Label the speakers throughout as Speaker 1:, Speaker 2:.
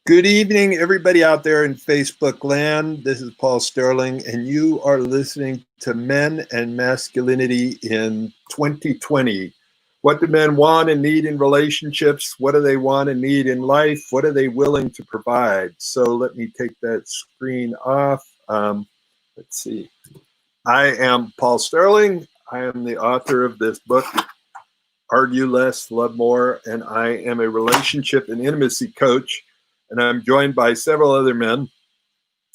Speaker 1: Good evening, everybody out there in Facebook land. This is Paul Sterling, and you are listening to Men and Masculinity in 2020. What do men want and need in relationships? What do they want and need in life? What are they willing to provide? So let me take that screen off. Let's see. I am Paul Sterling. I am the author of this book, Argue Less, Love More, and I am a relationship and intimacy coach. And I'm joined by several other men.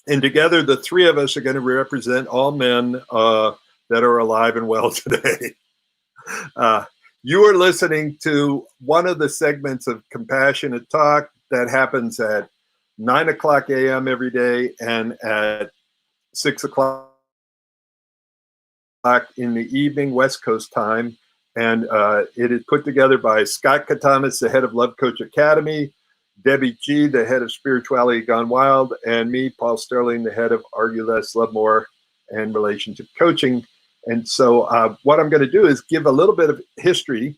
Speaker 1: And together, the three of us are going to represent all men that are alive and well today. You are listening to one of the segments of Compassionate Talk that happens at 9 o'clock a.m. every day and at 6 o'clock in the evening, West Coast time. And it is put together by Scott Katamas, the head of Love Coach Academy, Debbie G., the head of Spirituality Gone Wild, and me, Paul Sterling, the head of Argue Less, Love More, and Relationship Coaching. And so what I'm going to do is give a little bit of history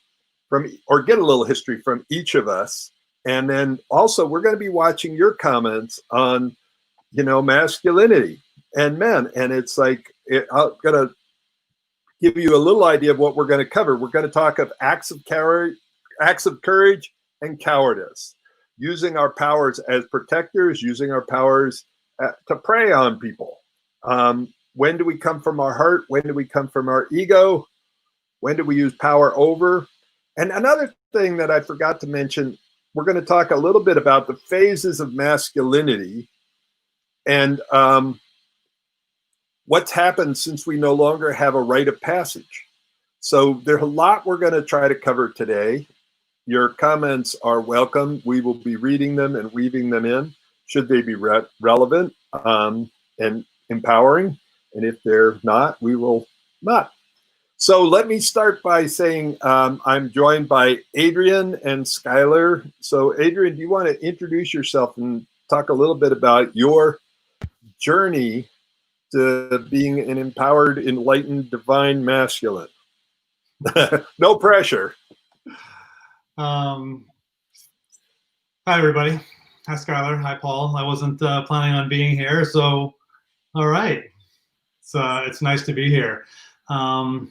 Speaker 1: get a little history from each of us. And then also we're going to be watching your comments on, masculinity and men. And it's like, I'm going to give you a little idea of what we're going to cover. We're going to talk of acts of courage and cowardice. Using our powers as protectors, using our powers to prey on people. When do we come from our heart? When do we come from our ego? When do we use power over? And another thing that I forgot to mention, we're going to talk a little bit about the phases of masculinity and what's happened since we no longer have a rite of passage. So there's a lot we're going to try to cover today. Your comments are welcome. We will be reading them and weaving them in, should they be relevant and empowering. And if they're not, we will not. So let me start by saying I'm joined by Adrian and Skylar. So Adrian, do you want to introduce yourself and talk a little bit about your journey to being an empowered, enlightened, divine masculine? No pressure.
Speaker 2: Hi, everybody. Hi, Skylar. Hi, Paul. I wasn't planning on being here, so all right. It's nice to be here. Well,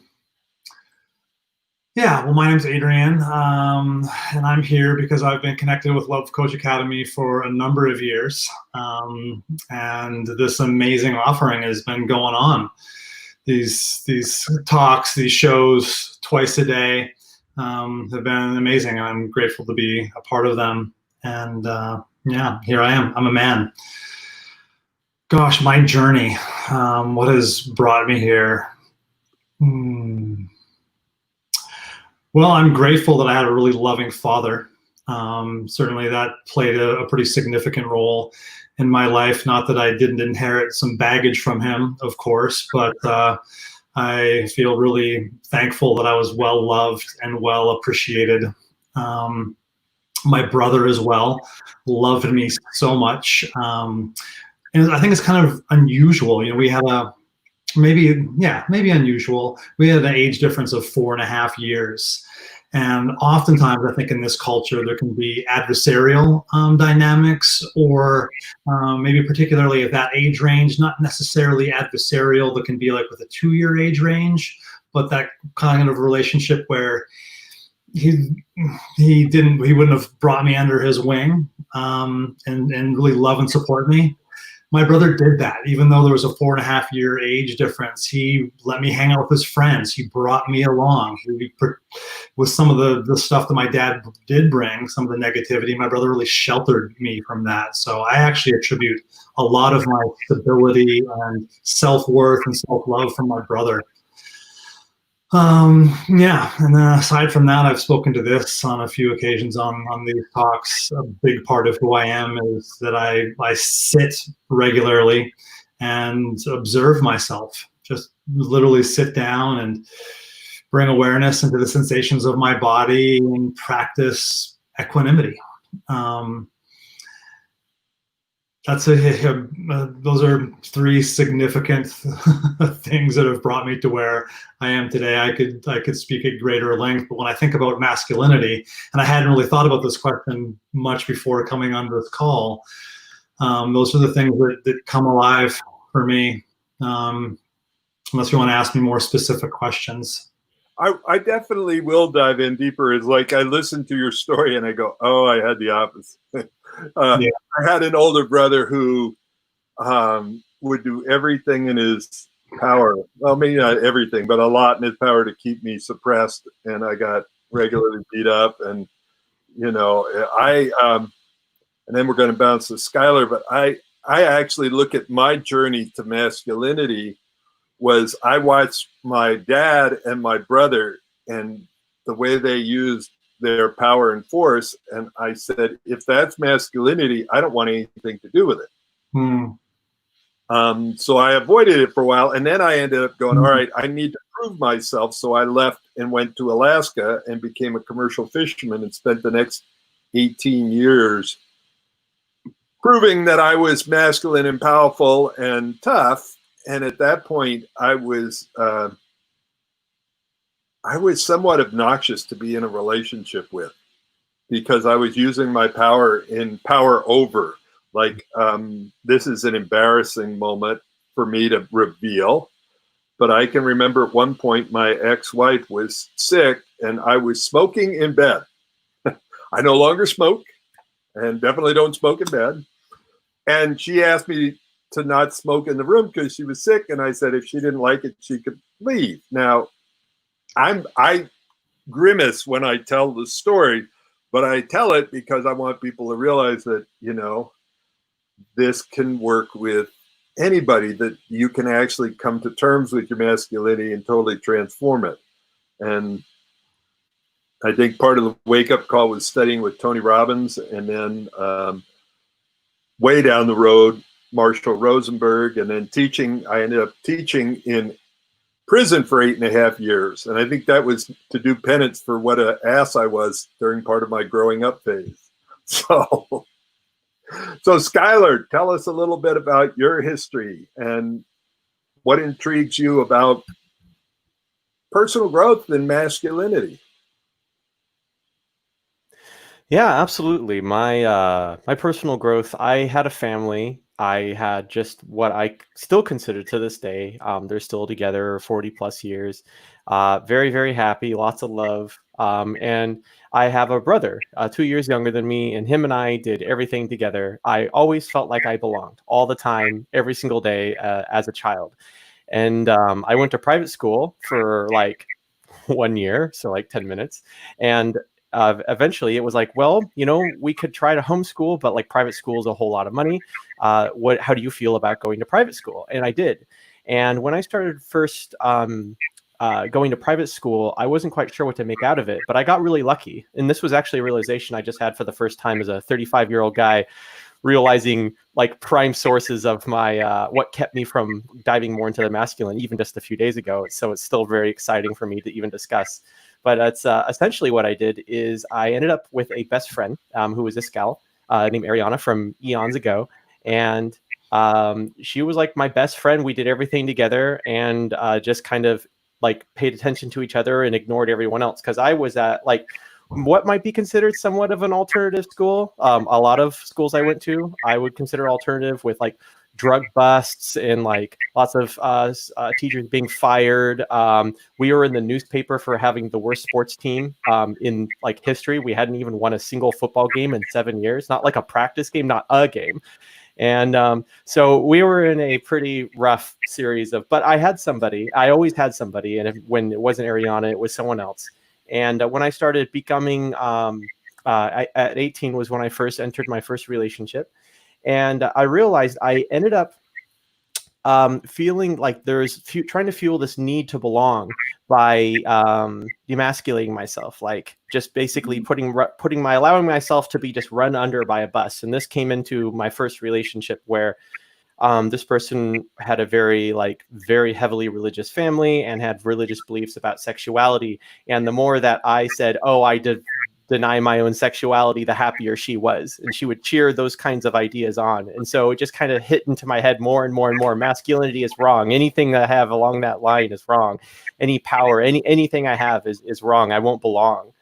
Speaker 2: my name's Adrian, and I'm here because I've been connected with Love Coach Academy for a number of years, and this amazing offering has been going on. These talks, these shows twice a day. Have been amazing. I'm grateful to be a part of them. And here I am. I'm a man. Gosh, my journey. What has brought me here? Well, I'm grateful that I had a really loving father. Certainly that played a pretty significant role in my life. Not that I didn't inherit some baggage from him, of course, but I feel really thankful that I was well loved and well appreciated. My brother as well loved me so much. And I think it's kind of unusual. We had maybe unusual. We had an age difference of 4.5 years. And oftentimes, I think in this culture, there can be adversarial dynamics, or maybe particularly at that age range, not necessarily adversarial, that can be like with a 2-year age range, but that kind of relationship where he wouldn't have brought me under his wing and really love and support me. My brother did that. Even though there was a 4.5-year age difference, he let me hang out with his friends. He brought me along. With some of the stuff that my dad did bring, some of the negativity, my brother really sheltered me from that. So I actually attribute a lot of my stability and self-worth and self-love from my brother. And then aside from that, I've spoken to this on a few occasions on these talks. A big part of who I am is that I sit regularly and observe myself. Just literally sit down and bring awareness into the sensations of my body and practice equanimity. That's those are three significant things that have brought me to where I am today. I could speak at greater length, but when I think about masculinity, and I hadn't really thought about this question much before coming on this call, those are the things that come alive for me. Unless you want to ask me more specific questions.
Speaker 1: I definitely will dive in deeper. It's like I listen to your story and I go, oh, I had the opposite.
Speaker 2: Yeah.
Speaker 1: I had an older brother who would do everything in his power. Well, maybe not everything, but a lot in his power to keep me suppressed. And I got regularly beat up. And, and then we're going to bounce to Skylar, but I actually look at my journey to masculinity was I watched my dad and my brother and the way they used their power and force. And I said, if that's masculinity, I don't want anything to do with it. So I avoided it for a while. And then I ended up going, all right, I need to prove myself. So I left and went to Alaska and became a commercial fisherman and spent the next 18 years proving that I was masculine and powerful and tough. And at that point, I was somewhat obnoxious to be in a relationship with, because I was using my power in power over. Like, this is an embarrassing moment for me to reveal, but I can remember at one point my ex-wife was sick and I was smoking in bed. I no longer smoke and definitely don't smoke in bed. And she asked me to not smoke in the room because she was sick. And I said, if she didn't like it, she could leave. Now, I grimace when I tell the story, but I tell it because I want people to realize that, this can work with anybody, that you can actually come to terms with your masculinity and totally transform it. And I think part of the wake-up call was studying with Tony Robbins, and then way down the road, Marshall Rosenberg, and then teaching. I ended up teaching in prison for 8.5 years. And I think that was to do penance for what an ass I was during part of my growing up phase. So Skylar, tell us a little bit about your history and what intrigues you about personal growth and masculinity.
Speaker 3: Yeah, absolutely. My personal growth, I had a family. I had just what I still consider to this day. They're still together 40 plus years. Very, very happy, lots of love. And I have a brother 2 years younger than me, and him and I did everything together. I always felt like I belonged all the time, every single day as a child. And I went to private school for like 1 year, so like 10 minutes. And eventually it was like, well, we could try to homeschool, but like private school is a whole lot of money. How do you feel about going to private school? And I did. And when I started first going to private school, I wasn't quite sure what to make out of it, but I got really lucky. And this was actually a realization I just had for the first time as a 35-year-old guy, realizing like prime sources of my what kept me from diving more into the masculine even just a few days ago. So it's still very exciting for me to even discuss. But it's essentially what I did is I ended up with a best friend who was this gal named Ariana from eons ago. And she was like my best friend. We did everything together and just kind of like paid attention to each other and ignored everyone else. Because I was at like what might be considered somewhat of an alternative school. A lot of schools I went to, I would consider alternative, with like drug busts and like lots of teachers being fired. We were in the newspaper for having the worst sports team in like history. We hadn't even won a single football game in 7 years, not like a practice game, not a game. And so we were in a pretty rough series but I always had somebody. And when it wasn't Ariana, it was someone else. And when I started becoming, at 18 was when I first entered my first relationship. And I realized I ended up feeling like trying to fuel this need to belong by demasculating myself, like just basically allowing myself to be just run under by a bus. And this came into my first relationship where this person had a very heavily religious family and had religious beliefs about sexuality. And the more that I said, oh, I deny my own sexuality, the happier she was. And she would cheer those kinds of ideas on. And so it just kind of hit into my head more and more and more. Masculinity is wrong. Anything I have along that line is wrong. Any power, anything I have is wrong. I won't belong.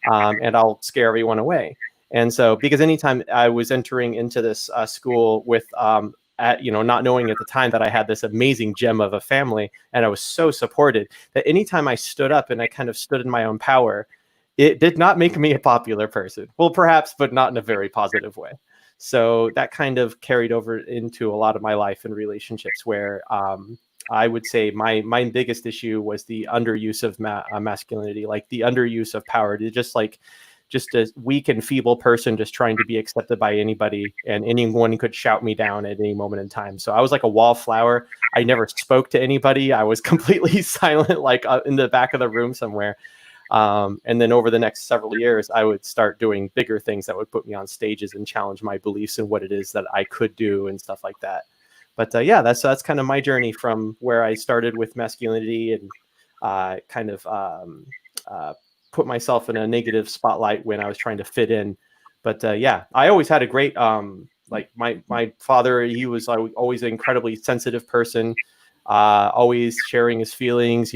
Speaker 3: And I'll scare everyone away. And so, because anytime I was entering into this school with, not knowing at the time that I had this amazing gem of a family, and I was so supported, that anytime I stood up and I kind of stood in my own power, it did not make me a popular person. Well, perhaps, but not in a very positive way. So that kind of carried over into a lot of my life and relationships, where I would say my biggest issue was the underuse of masculinity, like the underuse of power, to just a weak and feeble person just trying to be accepted by anybody, and anyone could shout me down at any moment in time. So I was like a wallflower. I never spoke to anybody. I was completely silent, like in the back of the room somewhere. And then over the next several years, I would start doing bigger things that would put me on stages and challenge my beliefs and what it is that I could do and stuff like that. But that's kind of my journey from where I started with masculinity and kind of put myself in a negative spotlight when I was trying to fit in. But I always had a great, like my father, he was always an incredibly sensitive person, always sharing his feelings,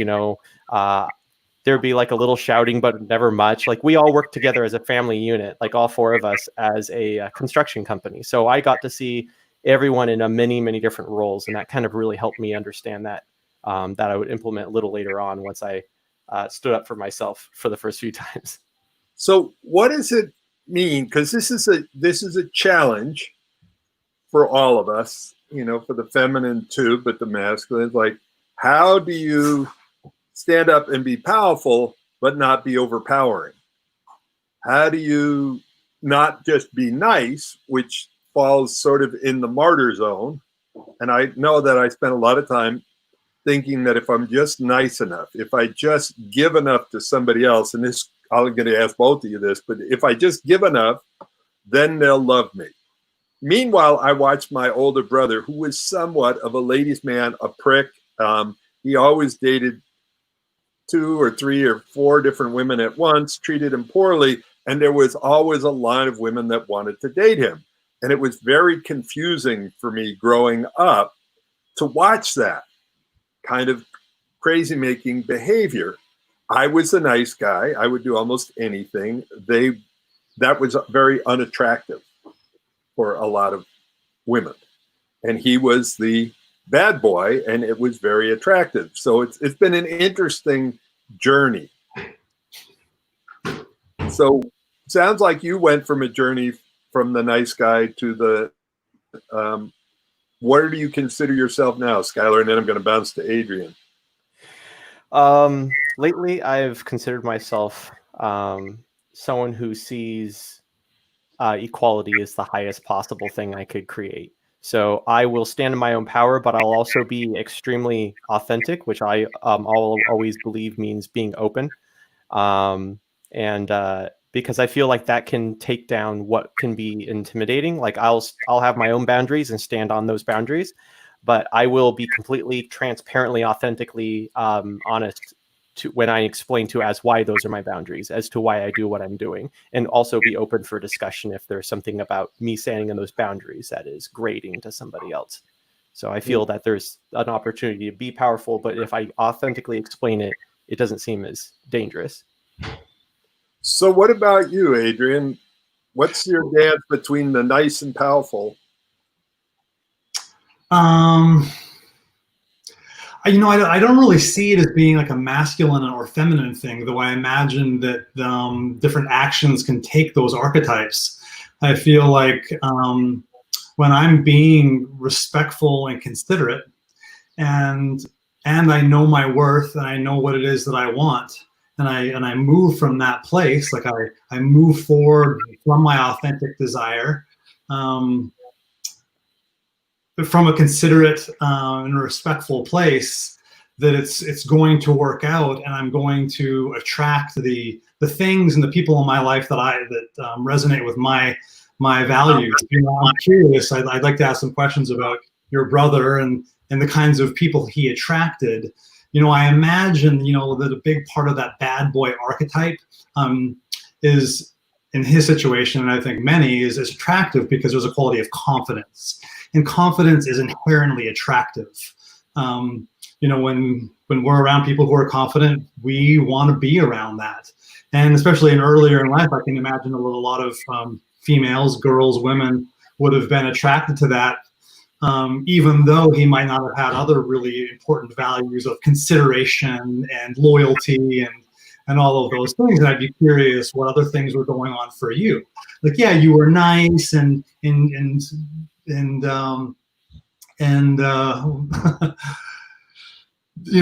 Speaker 3: there'd be like a little shouting, but never much. Like we all worked together as a family unit, like all four of us as a construction company. So I got to see everyone in many, many different roles. And that kind of really helped me understand that I would implement a little later on once I stood up for myself for the first few times.
Speaker 1: So what does it mean? Because this is a challenge for all of us, for the feminine too, but the masculine. Like, how do you stand up and be powerful, but not be overpowering? How do you not just be nice, which falls sort of in the martyr zone? And I know that I spent a lot of time thinking that if I'm just nice enough, if I just give enough to somebody else, and this, I'm going to ask both of you this, but if I just give enough, then they'll love me. Meanwhile, I watched my older brother, who was somewhat of a ladies' man, a prick. He always dated 2 or 3 or 4 different women at once, treated him poorly, and there was always a line of women that wanted to date him. And it was very confusing for me growing up to watch that kind of crazy-making behavior. I was a nice guy. I would do almost anything. That was very unattractive for a lot of women. And he was the bad boy, and it was very attractive. So it's been an interesting journey. So sounds like you went from a journey from the nice guy to the where do you consider yourself now, Skylar? And then I'm going to bounce to Adrian.
Speaker 3: Lately, I've considered myself someone who sees equality as the highest possible thing I could create. So I will stand in my own power, but I'll also be extremely authentic, which I always believe means being open. Because I feel like that can take down what can be intimidating. Like I'll have my own boundaries and stand on those boundaries, but I will be completely transparently, authentically honest to when I explain to as why those are my boundaries, as to why I do what I'm doing, and also be open for discussion if there's something about me standing in those boundaries that is grating to somebody else. So I feel that there's an opportunity to be powerful, but if I authentically explain it, it doesn't seem as dangerous.
Speaker 1: So what about you, Adrian? What's your dance between the nice and powerful?
Speaker 2: I don't really see it as being like a masculine or feminine thing, though I imagine that different actions can take those archetypes. I feel like when I'm being respectful and considerate, and I know my worth, and I know what it is that I want, and I move from that place, like I move forward from my authentic desire, from a considerate and respectful place, that it's going to work out, and I'm going to attract the things and the people in my life that resonate with my values. I'm curious. I'd like to ask some questions about your brother and the kinds of people he attracted. I imagine that a big part of that bad boy archetype is in his situation, and I think many, is attractive because there's a quality of confidence, and confidence is inherently attractive. When we're around people who are confident, we want to be around that. And especially earlier in life, I can imagine a lot of females, girls, women would have been attracted to that, even though he might not have had other really important values of consideration and loyalty and all of those things. And I'd be curious what other things were going on for you. Like, yeah, you were nice and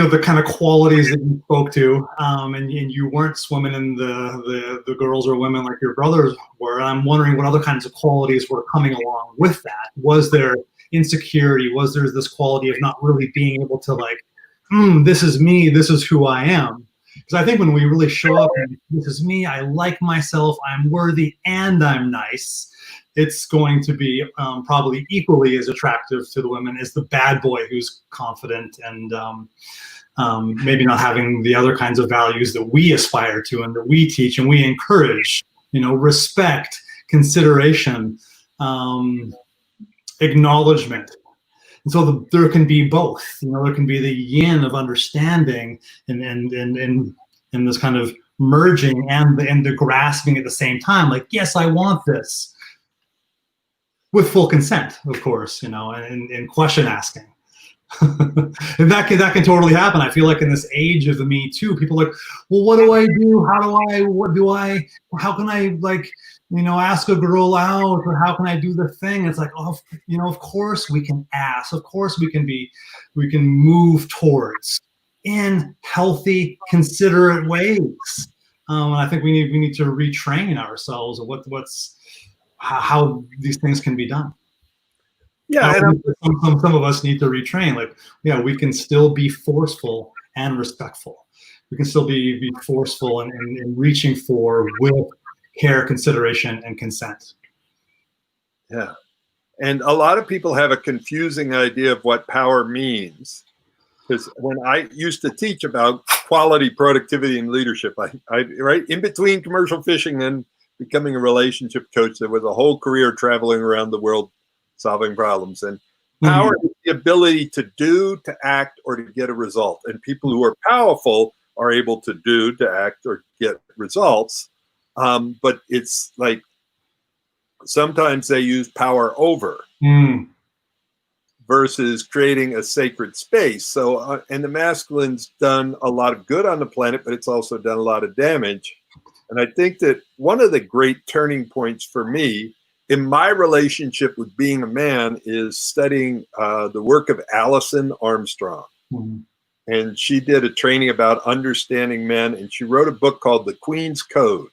Speaker 2: the kind of qualities that you spoke to, and you weren't swimming in the girls or women like your brothers were. And I'm wondering what other kinds of qualities were coming along with that. Was there insecurity? Was there this quality of not really being able to this is me, this is who I am? Because I think when we really show up and this is me, I like myself, I'm worthy, and I'm nice, it's going to be probably equally as attractive to the women as the bad boy who's confident and maybe not having the other kinds of values that we aspire to and that we teach and we encourage. Respect, consideration, acknowledgement. And so there can be both. There can be the yin of understanding and this kind of merging and the grasping at the same time. Like, yes, I want this. With full consent, of course, and question asking. And that can totally happen. I feel like in this age of the Me Too, people are like, well, what do I do? How can I ask a girl out, or how can I do the thing? It's like, of course we can ask. Of course we can move towards in healthy, considerate ways. And I think we need to retrain ourselves of how these things can be done.
Speaker 1: Yeah,
Speaker 2: some of us need to retrain. We can still be forceful and respectful. We can still be forceful and reaching for with care, consideration, and consent.
Speaker 1: Yeah, and a lot of people have a confusing idea of what power means. Because when I used to teach about quality, productivity, and leadership, I right in between commercial fishing and becoming a relationship coach, there was a whole career traveling around the world solving problems. And power is the ability to do, to act, or to get a result. And people who are powerful are able to do, to act, or get results. But it's like sometimes they use power over versus creating a sacred space. So, and the masculine's done a lot of good on the planet, but it's also done a lot of damage. And I think that one of the great turning points for me in my relationship with being a man is studying the work of Alison Armstrong. And she did a training about understanding men, and she wrote a book called The Queen's Code.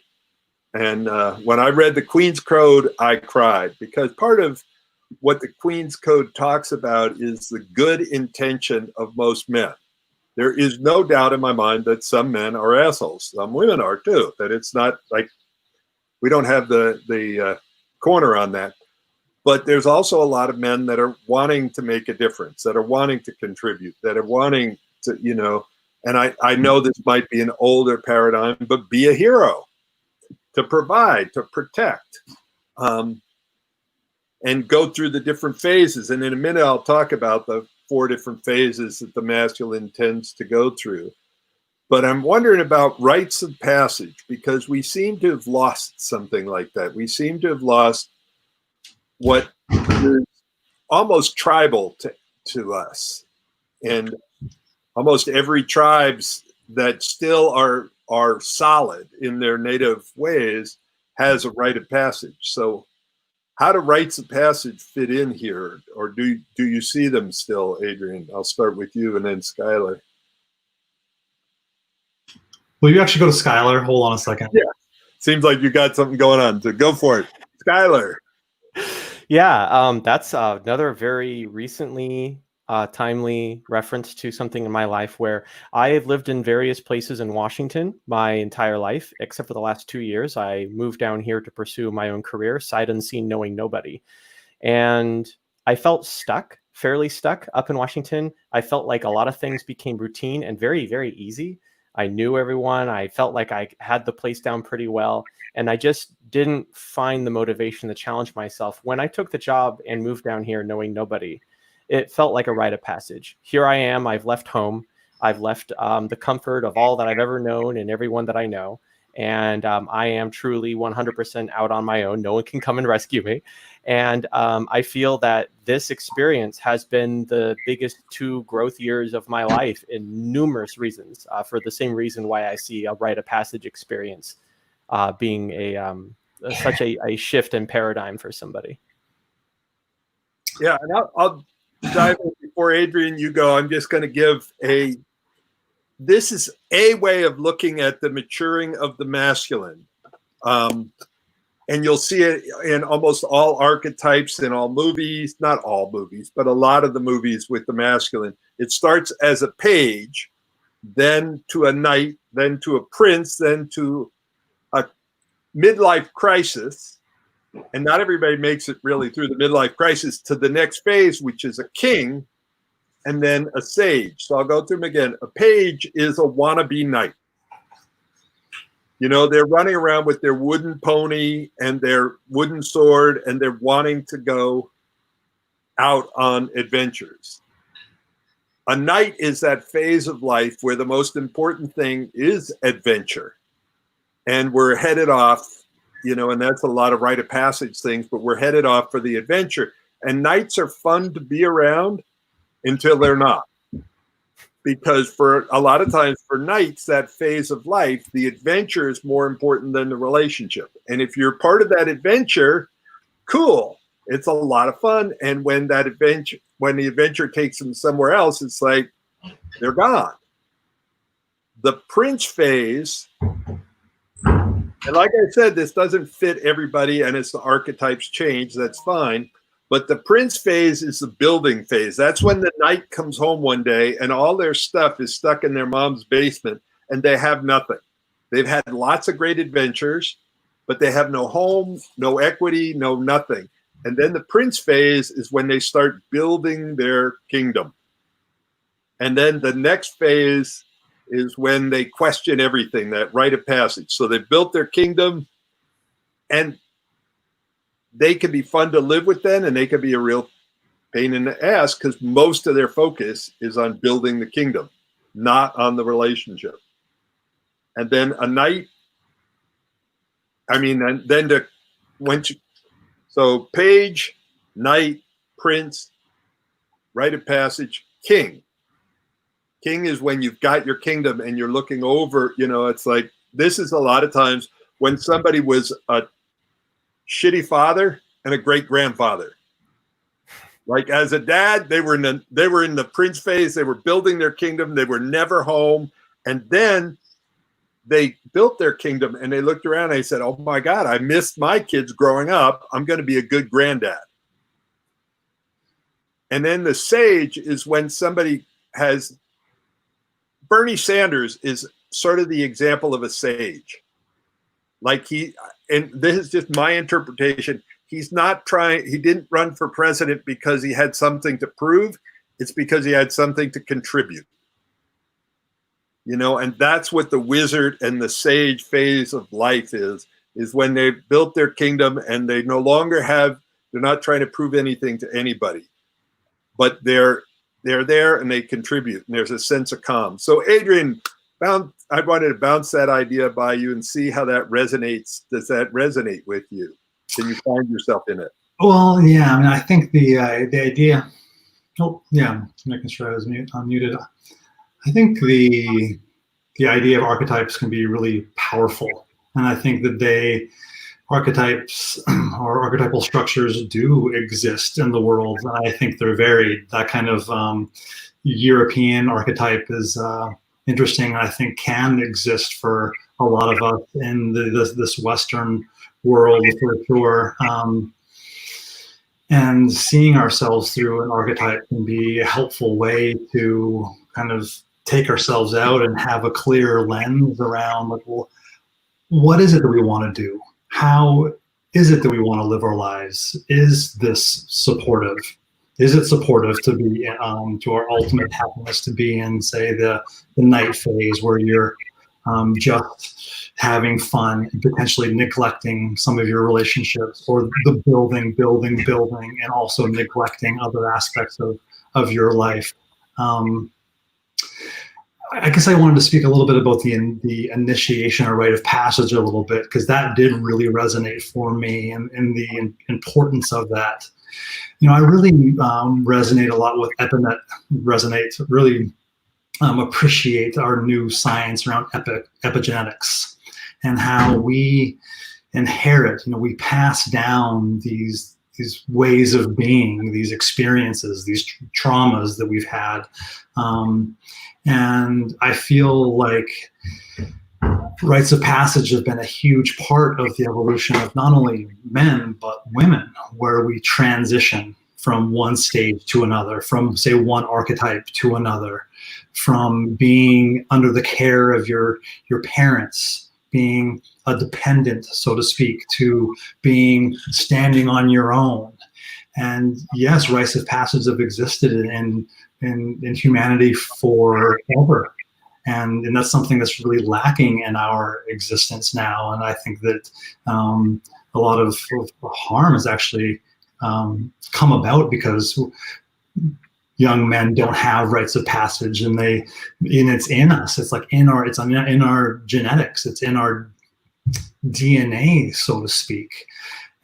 Speaker 1: And when I read The Queen's Code, I cried, because part of what The Queen's Code talks about is the good intention of most men. There is no doubt in my mind that some men are assholes. Some women are too. That it's not like we don't have the corner on that. But there's also a lot of men that are wanting to make a difference, that are wanting to contribute, that are wanting to, and I know this might be an older paradigm, but be a hero, to provide, to protect, and go through the different phases. And in a minute, I'll talk about the 4 different phases that the masculine tends to go through. But I'm wondering about rites of passage, because we seem to have lost something like that. We seem to have lost what is almost tribal to us. And almost every tribes that still are solid in their native ways has a rite of passage. So how do rites of passage fit in here? Or do you see them still, Adrian? I'll start with you and then Skylar.
Speaker 2: Will you actually go to Skylar? Hold on a second.
Speaker 1: Yeah. Seems like you got something going on, so go for it. Skylar.
Speaker 3: Yeah, that's another very recently timely reference to something in my life where I have lived in various places in Washington my entire life, except for the last 2 years. I moved down here to pursue my own career, sight unseen, knowing nobody. And I felt fairly stuck up in Washington. I felt like a lot of things became routine and very, very easy. I knew everyone. I felt like I had the place down pretty well. And I just didn't find the motivation to challenge myself. When I took the job and moved down here knowing nobody, it felt like a rite of passage. Here I am. I've left home. I've left the comfort of all that I've ever known and everyone that I know. And I am truly 100% out on my own. No one can come and rescue me. And I feel that this experience has been the biggest 2 growth years of my life in numerous reasons, for the same reason why I see a rite of passage experience being such a shift in paradigm for somebody.
Speaker 1: Yeah, and I'll dive in before Adrian, you go. I'm just going to give this is a way of looking at the maturing of the masculine. And you'll see it in almost all archetypes in all movies, not all movies, but a lot of the movies with the masculine. It starts as a page, then to a knight, then to a prince, then to a midlife crisis. And not everybody makes it really through the midlife crisis to the next phase, which is a king, and then a sage. So I'll go through them again. A page is a wannabe knight. You know, they're running around with their wooden pony and their wooden sword, and they're wanting to go out on adventures. A knight is that phase of life where the most important thing is adventure. And we're headed off, you know, and that's a lot of rite of passage things, but we're headed off for the adventure. And knights are fun to be around until they're not. Because for a lot of times for knights, that phase of life, the adventure is more important than the relationship. And if you're part of that adventure, cool. It's a lot of fun. And when the adventure takes them somewhere else, it's like they're gone. The prince phase, and like I said, this doesn't fit everybody, and as the archetypes change, that's fine. But the prince phase is the building phase. That's when the knight comes home one day and all their stuff is stuck in their mom's basement and they have nothing. They've had lots of great adventures, but they have no home, no equity, no nothing. And then the prince phase is when they start building their kingdom. And then the next phase is when they question everything, that rite of passage. So they've built their kingdom, and they can be fun to live with then, and they can be a real pain in the ass because most of their focus is on building the kingdom, not on the relationship. And then a knight, so page, knight, prince, rite of passage, king. King is when you've got your kingdom and you're looking over, you know, it's like, this is a lot of times when somebody was a shitty father and a great grandfather. Like as a dad, they were in the prince phase. They were building their kingdom. They were never home. And then they built their kingdom and they looked around and they said, oh my God, I missed my kids growing up. I'm going to be a good granddad. And then the sage is when somebody has, Bernie Sanders is sort of the example of a sage. Like and this is just my interpretation, he didn't run for president because he had something to prove. It's because he had something to contribute. You know, and that's what the wizard and the sage phase of life is when they've built their kingdom and they no longer they're not trying to prove anything to anybody, but they're there and they contribute, and there's a sense of calm. So Adrian, I wanted to bounce that idea by you and see how that resonates. Does that resonate with you? Can you find yourself in it?
Speaker 2: Well, yeah. I mean, I think the idea. Oh, yeah. Making sure I was unmuted. I think the idea of archetypes can be really powerful, and I think that archetypes or archetypal structures do exist in the world, and I think they're varied. That kind of European archetype is interesting. I think can exist for a lot of us in this Western world for sure. And seeing ourselves through an archetype can be a helpful way to kind of take ourselves out and have a clear lens around, like, well, what is it that we want to do? How is it that we want to live our lives? Is this supportive? is it supportive to be to our ultimate happiness to be in, say, the night phase where you're just having fun and potentially neglecting some of your relationships, or the building, and also neglecting other aspects of your life. I guess I wanted to speak a little bit about the initiation or rite of passage a little bit, because that did really resonate for me, and the importance of that. You know, I really resonate a lot with really appreciate our new science around epigenetics and how we inherit, we pass down these ways of being, these experiences, these traumas that we've had. And I feel like rites of passage have been a huge part of the evolution of not only men, but women, where we transition from one stage to another, from, say, one archetype to another, from being under the care of your parents, being a dependent, so to speak, to being standing on your own. And yes, rites of passage have existed in humanity forever. And that's something that's really lacking in our existence now. And I think that a lot of harm has actually come about because young men don't have rites of passage, and it's in us. It's like in our genetics. It's in our DNA, so to speak.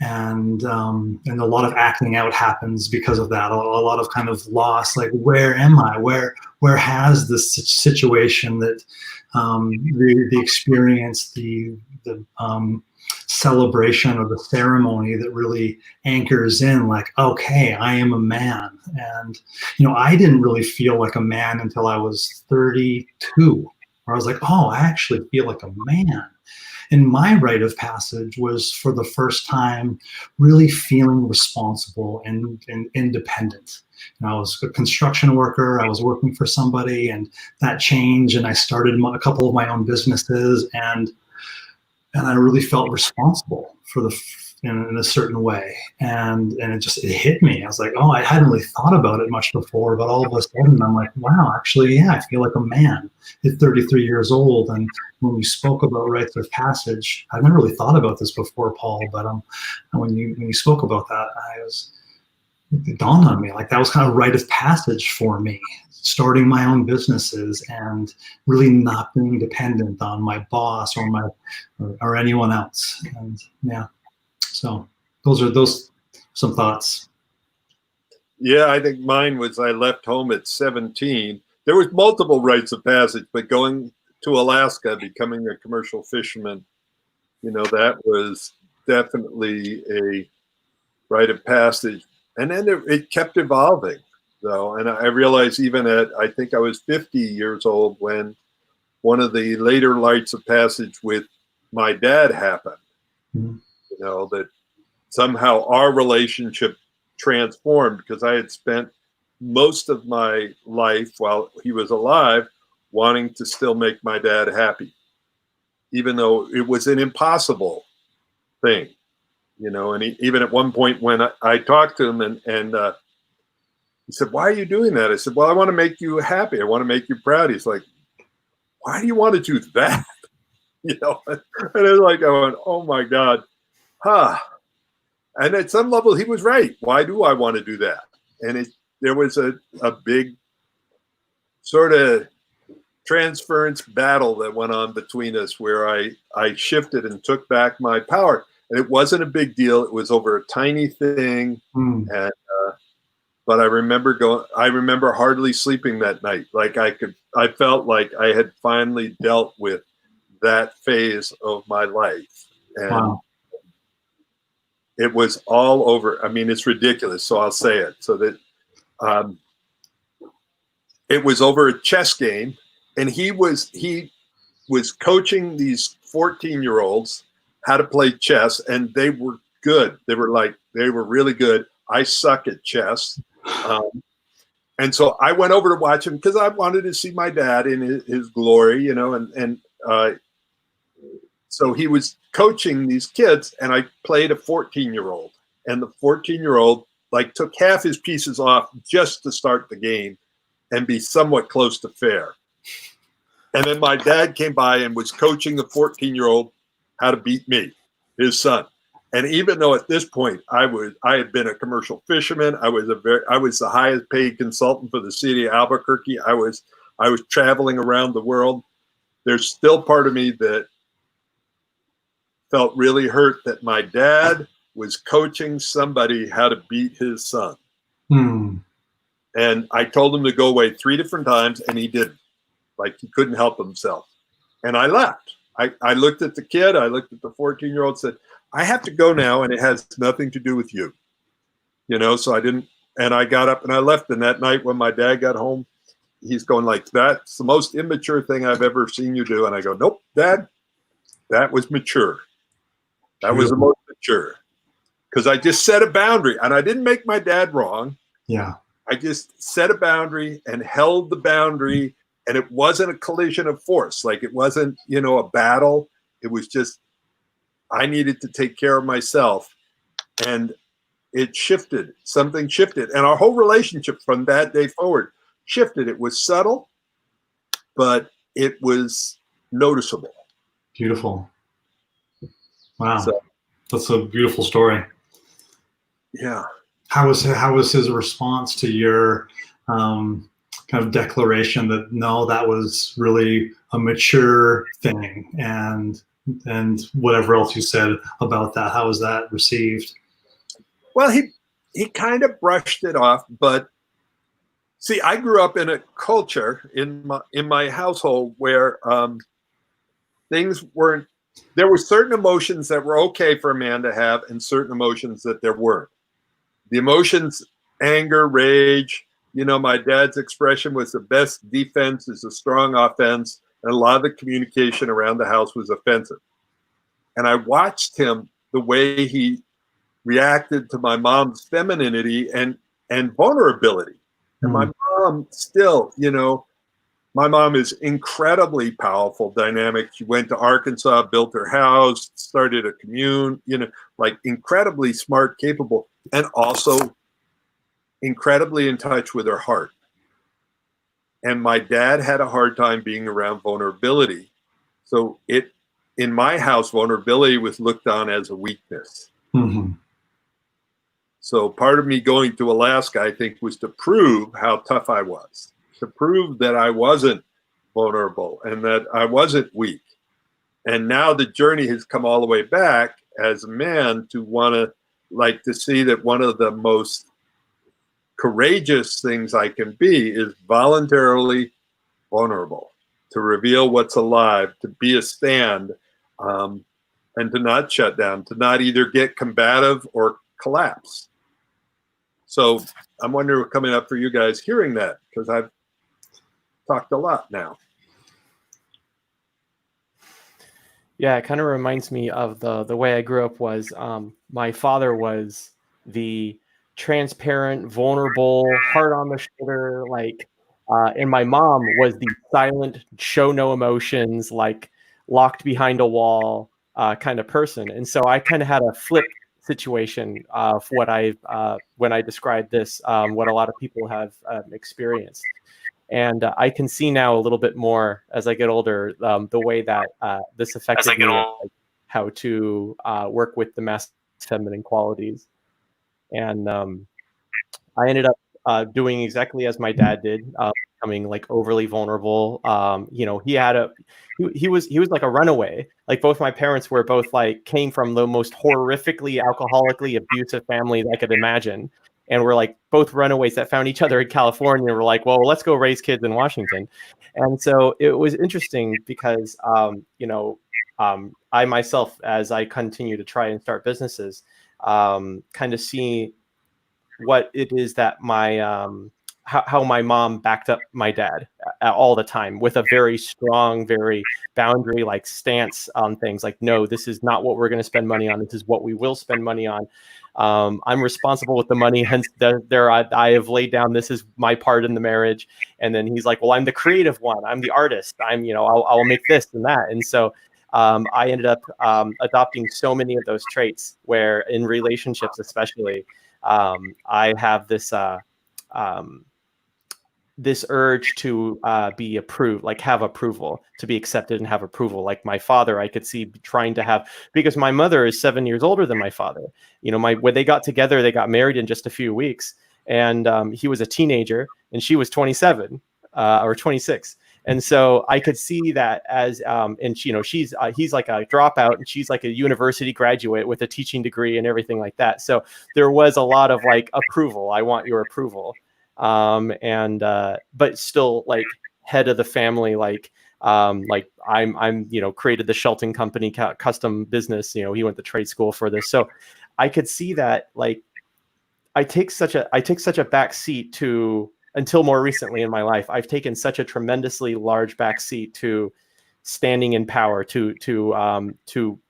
Speaker 2: And a lot of acting out happens because of that. A lot of kind of loss, like, where am I? Where has this situation that the experience, the celebration or the ceremony that really anchors in, like, okay, I am a man. And I didn't really feel like a man until I was 32, where I was like, oh, I actually feel like a man. And my rite of passage was, for the first time, really feeling responsible and independent. I was a construction worker. I was working for somebody, and that changed, and I started a couple of my own businesses, and I really felt responsible in a certain way. And it hit me. I was like, oh, I hadn't really thought about it much before, but all of a sudden I'm like, wow, actually, yeah, I feel like a man at 33 years old. And when you spoke about rites of passage, I've never really thought about this before, Paul, but when you spoke about that, it dawned on me, like, that was kind of rite of passage for me, starting my own businesses and really not being dependent on my boss or anyone else. And yeah, so those some thoughts.
Speaker 1: Yeah, I think mine was, I left home at 17. There was multiple rites of passage, but going to Alaska, becoming a commercial fisherman, that was definitely a rite of passage. And then it kept evolving, though. And I realized, even I think I was 50 years old, when one of the later rites of passage with my dad happened. Mm-hmm. That somehow our relationship transformed, because I had spent most of my life while he was alive wanting to still make my dad happy, even though it was an impossible thing. And even at one point when I talked to him, and he said, why are you doing that? I said, well, I want to make you happy. I want to make you proud. He's like, why do you want to do that? And it's like, I went, oh my God. And at some level, he was right. Why do I want to do that? And there was a big sort of transference battle that went on between us, where I shifted and took back my power. And it wasn't a big deal. It was over a tiny thing. And but I remember hardly sleeping that night. Like, I felt like I had finally dealt with that phase of my life. And wow. It was all over. I mean, it's ridiculous, so I'll say it. So that it was over a chess game, and he was coaching these 14-year-olds how to play chess, and they were good. They were really good. I suck at chess. And so I went over to watch him, because I wanted to see my dad in his glory, and so he was coaching these kids, and I played a 14-year-old, and the 14-year-old like took half his pieces off just to start the game and be somewhat close to fair. And then my dad came by and was coaching the 14-year-old how to beat me, his son. And even though at this point I had been a commercial fisherman, I was the highest paid consultant for the city of Albuquerque. I was traveling around the world. There's still part of me that felt really hurt that my dad was coaching somebody how to beat his son. And I told him to go away 3 different times, and he didn't. Like, he couldn't help himself. And I left. I looked at the kid. I looked at the 14-year-old, said, I have to go now, and it has nothing to do with you. You know, so I didn't. And I got up and I left. And that night when my dad got home, he's going like, that's the most immature thing I've ever seen you do. And I go, nope, Dad, that was mature. That was the most mature. Because I just set a boundary. And I didn't make my dad wrong.
Speaker 2: Yeah.
Speaker 1: I just set a boundary and held the boundary. And it wasn't a collision of force. Like, it wasn't, you know, a battle. It was just, I needed to take care of myself. And it shifted. Something shifted. And our whole relationship from that day forward shifted. It was subtle, but it was noticeable.
Speaker 2: Beautiful. Wow.
Speaker 1: So,
Speaker 2: that's a beautiful story.
Speaker 1: Yeah.
Speaker 2: How was his response to your kind of declaration that no, that was really a mature thing, and whatever else you said about that? How was that received?
Speaker 1: Well, he kind of brushed it off, but see, I grew up in a culture in my household where things weren't. There were certain emotions that were okay for a man to have, and certain emotions that there weren't. The emotions, anger, rage. You know, my dad's expression was the best defense is a strong offense, and a lot of the communication around the house was offensive. And I watched him, the way he reacted to my mom's femininity and vulnerability. And my mom still, you know, my mom is incredibly powerful, dynamic. She went to Arkansas, built her house, started a commune, you know, like incredibly smart, capable, and also incredibly in touch with her heart. And my dad had a hard time being around vulnerability. So in my house, vulnerability was looked on as a weakness.
Speaker 2: Mm-hmm.
Speaker 1: So part of me going to Alaska, I think, was to prove how tough I was, to prove that I wasn't vulnerable and that I wasn't weak. And now the journey has come all the way back as a man to want to, like, to see that one of the most courageous things I can be is voluntarily vulnerable, to reveal what's alive, to be a stand, and to not shut down, to not either get combative or collapse. So I'm wondering what's coming up for you guys hearing that, because I've talked a lot now.
Speaker 3: Yeah, it kind of reminds me of the way I grew up was my father was the transparent, vulnerable, heart on the shoulder, like, and my mom was the silent, show no emotions, like locked behind a wall kind of person. And so I kind of had a flip situation of what when I described this, what a lot of people have experienced. And I can see now a little bit more as I get older, the way that this affected me, like how to work with the masculine feminine qualities. And I ended up doing exactly as my dad did, becoming like overly vulnerable. You know, he was like a runaway. Like, both my parents were both like came from the most horrifically alcoholically abusive family I could imagine. And we're like both runaways that found each other in California. And we're like, well, let's go raise kids in Washington. And so it was interesting because, you know, I myself, as I continue to try and start businesses, kind of see what it is that my how my mom backed up my dad all the time with a very strong, very boundary like stance on things. Like, no, this is not what we're going to spend money on. This is what we will spend money on. I'm responsible with the money. Hence, I have laid down. This is my part in the marriage. And then he's like, well, I'm the creative one. I'm the artist. I'll make this and that. And so I ended up adopting so many of those traits where in relationships, especially, I have this urge to be approved, like have approval, to be accepted and have approval. Like my father, I could see trying to have, because my mother is 7 years older than my father. You know, when they got together, they got married in just a few weeks, and he was a teenager and she was 27 or 26. And so I could see that as, and you know, he's like a dropout and she's like a university graduate with a teaching degree and everything like that. So there was a lot of like approval. I want your approval. But still like head of the family, like I'm, you know, created the Shelton Company custom business, you know, he went to trade school for this. So I could see that, like, I take such a back seat to, until more recently in my life, I've taken such a tremendously large back seat to standing in power, to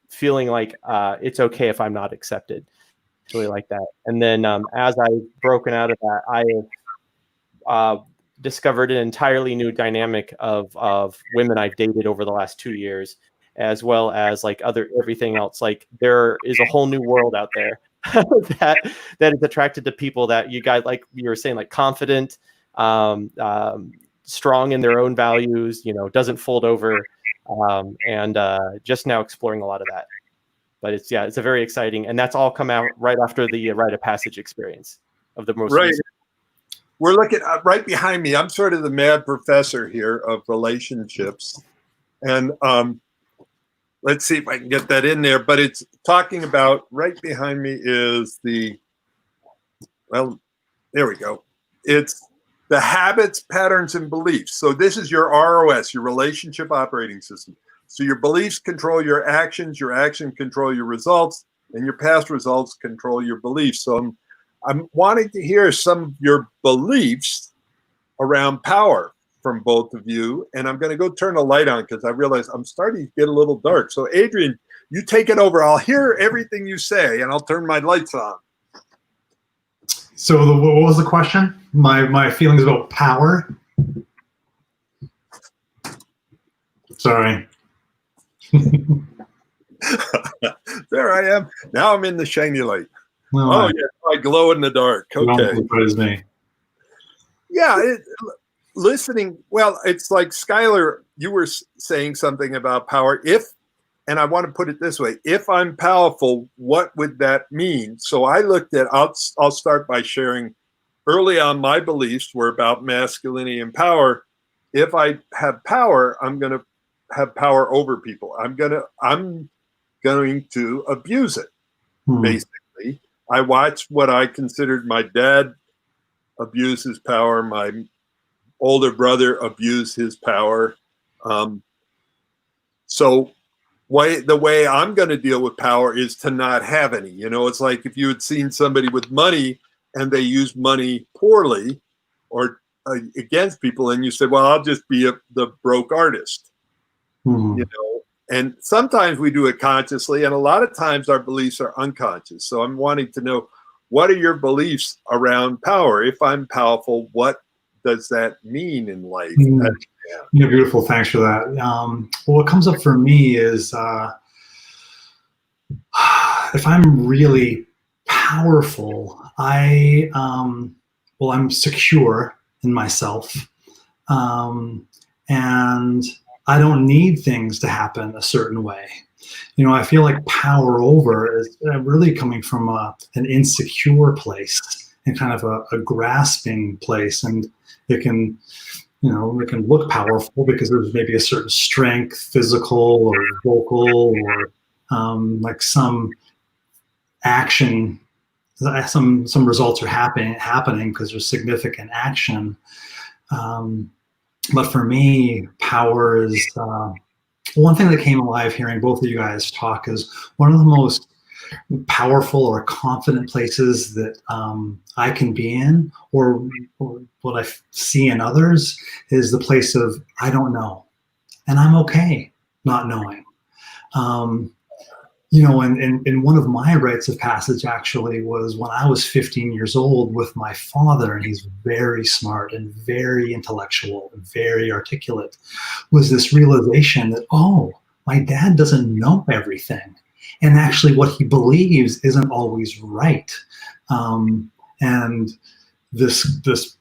Speaker 3: feeling like, it's okay if I'm not accepted. It's really like that. And then, as I've broken out of that, I have discovered an entirely new dynamic of women I've dated over the last 2 years, as well as like everything else. Like there is a whole new world out there that is attracted to people that you guys, like you were saying, like confident, strong in their own values, you know, doesn't fold over, and just now exploring a lot of that. But it's a very exciting, and that's all come out right after the rite of passage experience of the most recent.
Speaker 1: We're looking right behind me. I'm sort of the mad professor here of relationships. And let's see if I can get that in there. But it's talking about, right behind me is well, there we go. It's the habits, patterns, and beliefs. So this is your ROS, your relationship operating system. So your beliefs control your actions control your results, and your past results control your beliefs. So I'm wanting to hear some of your beliefs around power from both of you. And I'm going to go turn the light on because I realize I'm starting to get a little dark. So Adrian, you take it over. I'll hear everything you say and I'll turn my lights on.
Speaker 2: So what was the question? My feelings about power? Sorry.
Speaker 1: There I am. Now I'm in the shiny light.
Speaker 2: No,
Speaker 1: oh, yeah, I glow in the dark. Okay.
Speaker 2: Me.
Speaker 1: Yeah, listening. Well, it's like Skylar, you were saying something about power. And I want to put it this way, if I'm powerful, what would that mean? So I looked at, I'll start by sharing early on my beliefs were about masculinity and power. If I have power, I'm going to have power over people. I'm going to abuse it, basically. I watched what I considered my dad abuse his power. My older brother abused his power. So the way I'm going to deal with power is to not have any. You know, it's like if you had seen somebody with money and they used money poorly or against people, and you said, well, I'll just be the broke artist. You know, and sometimes we do it consciously, and a lot of times our beliefs are unconscious. So I'm wanting to know, what are your beliefs around power? If I'm powerful, what does that mean in life?
Speaker 2: Yeah, beautiful. Thanks for that. Well, what comes up for me is if I'm really powerful, I'm secure in myself, and I don't need things to happen a certain way. You know, I feel like power over is really coming from an insecure place and kind of a grasping place, and it can look powerful because there's maybe a certain strength, physical or vocal, or like some action, some results are happening because there's significant action. But for me, power is one thing that came alive hearing both of you guys talk is one of the most powerful or confident places that I can be in, or what I see in others, is the place of I don't know, and I'm okay not knowing. You know, and one of my rites of passage actually was when I was 15 years old with my father, and he's very smart and very intellectual and very articulate, was this realization that, oh, my dad doesn't know everything. and actually what he believes isn't always right. And this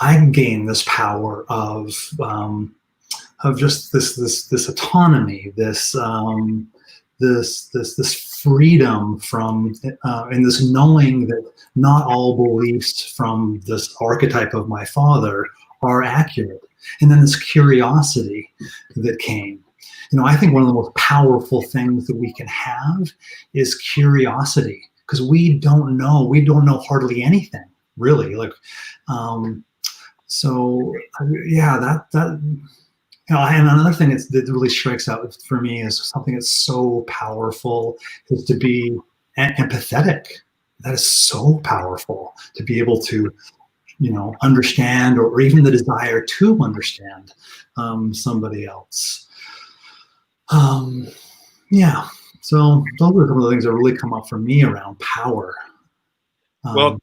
Speaker 2: I gain this power of just this autonomy, this freedom from and this knowing that not all beliefs from this archetype of my father are accurate, and then this curiosity that came. I think one of the most powerful things that we can have is curiosity, because we don't know hardly anything, really. Like, so yeah, that and another thing that really strikes out for me is something that's so powerful is to be empathetic. That is so powerful, to be able to, understand, or even the desire to understand somebody else. Yeah. So those are some of the things that really come up for me around power.
Speaker 1: Well,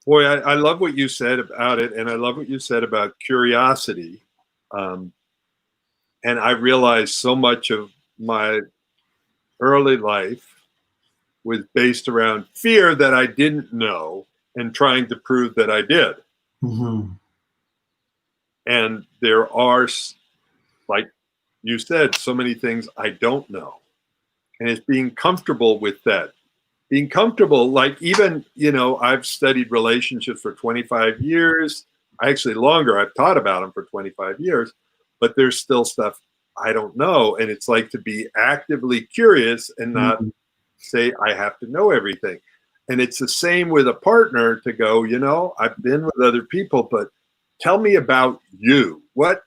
Speaker 1: boy, I love what you said about it, and I love what you said about curiosity. And I realized so much of my early life was based around fear that I didn't know and trying to prove that I did.
Speaker 2: Mm-hmm.
Speaker 1: And there are, like you said, so many things I don't know. And it's being comfortable with that. Being comfortable, like even, I've studied relationships for 25 years. Actually longer. I've taught about them for 25 years, but there's still stuff I don't know. And it's like to be actively curious and not say I have to know everything. And it's the same with a partner, to go, I've been with other people, but tell me about you. What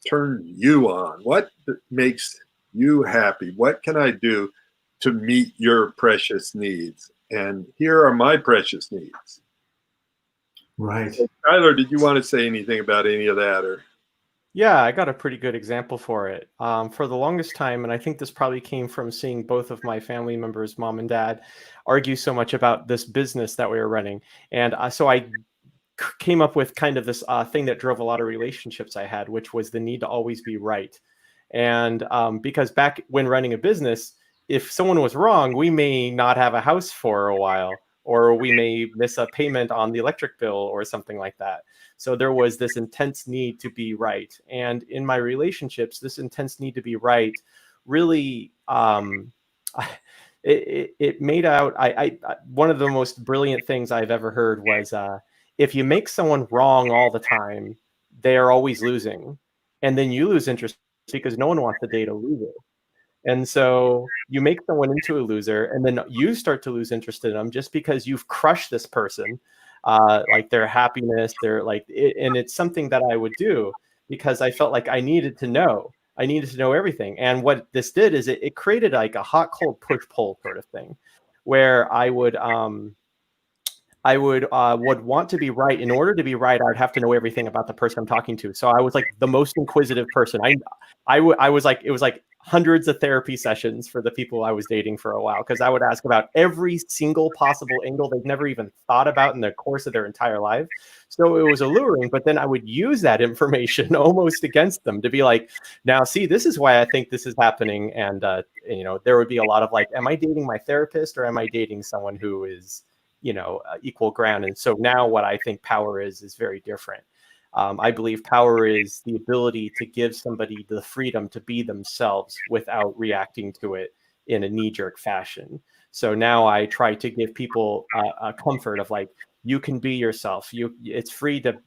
Speaker 1: turns you on? What makes you happy? What can I do to meet your precious needs? And here are my precious needs.
Speaker 2: Right.
Speaker 1: So, Tyler, did you want to say anything about any of that? Or
Speaker 3: Yeah, I got a pretty good example for it. For the longest time, and I think this probably came from seeing both of my family members, mom and dad, argue so much about this business that we were running. And so I came up with kind of this thing that drove a lot of relationships I had, which was the need to always be right. And because back when running a business, if someone was wrong, we may not have a house for a while, or we may miss a payment on the electric bill or something like that. So there was this intense need to be right. And in my relationships, this intense need to be right really, it made out, one of the most brilliant things I've ever heard was, if you make someone wrong all the time, they are always losing. And then you lose interest because no one wants the day to lose it. And so you make someone into a loser, and then you start to lose interest in them just because you've crushed this person, like their happiness, and it's something that I would do because I felt like I needed to know. I needed to know everything. And what this did is it created like a hot, cold push pull sort of thing, where I would want to be right. In order to be right, I would have to know everything about the person I'm talking to. So I was like the most inquisitive person. I was like, it was like hundreds of therapy sessions for the people I was dating for a while, because I would ask about every single possible angle they've never even thought about in the course of their entire life. So it was alluring, but then I would use that information almost against them to be like, now see, this is why I think this is happening. And there would be a lot of like, am I dating my therapist, or am I dating someone who is equal ground? And so now what I think power is very different. I believe power is the ability to give somebody the freedom to be themselves without reacting to it in a knee-jerk fashion. So now I try to give people a comfort of like, you can be yourself. It's free to,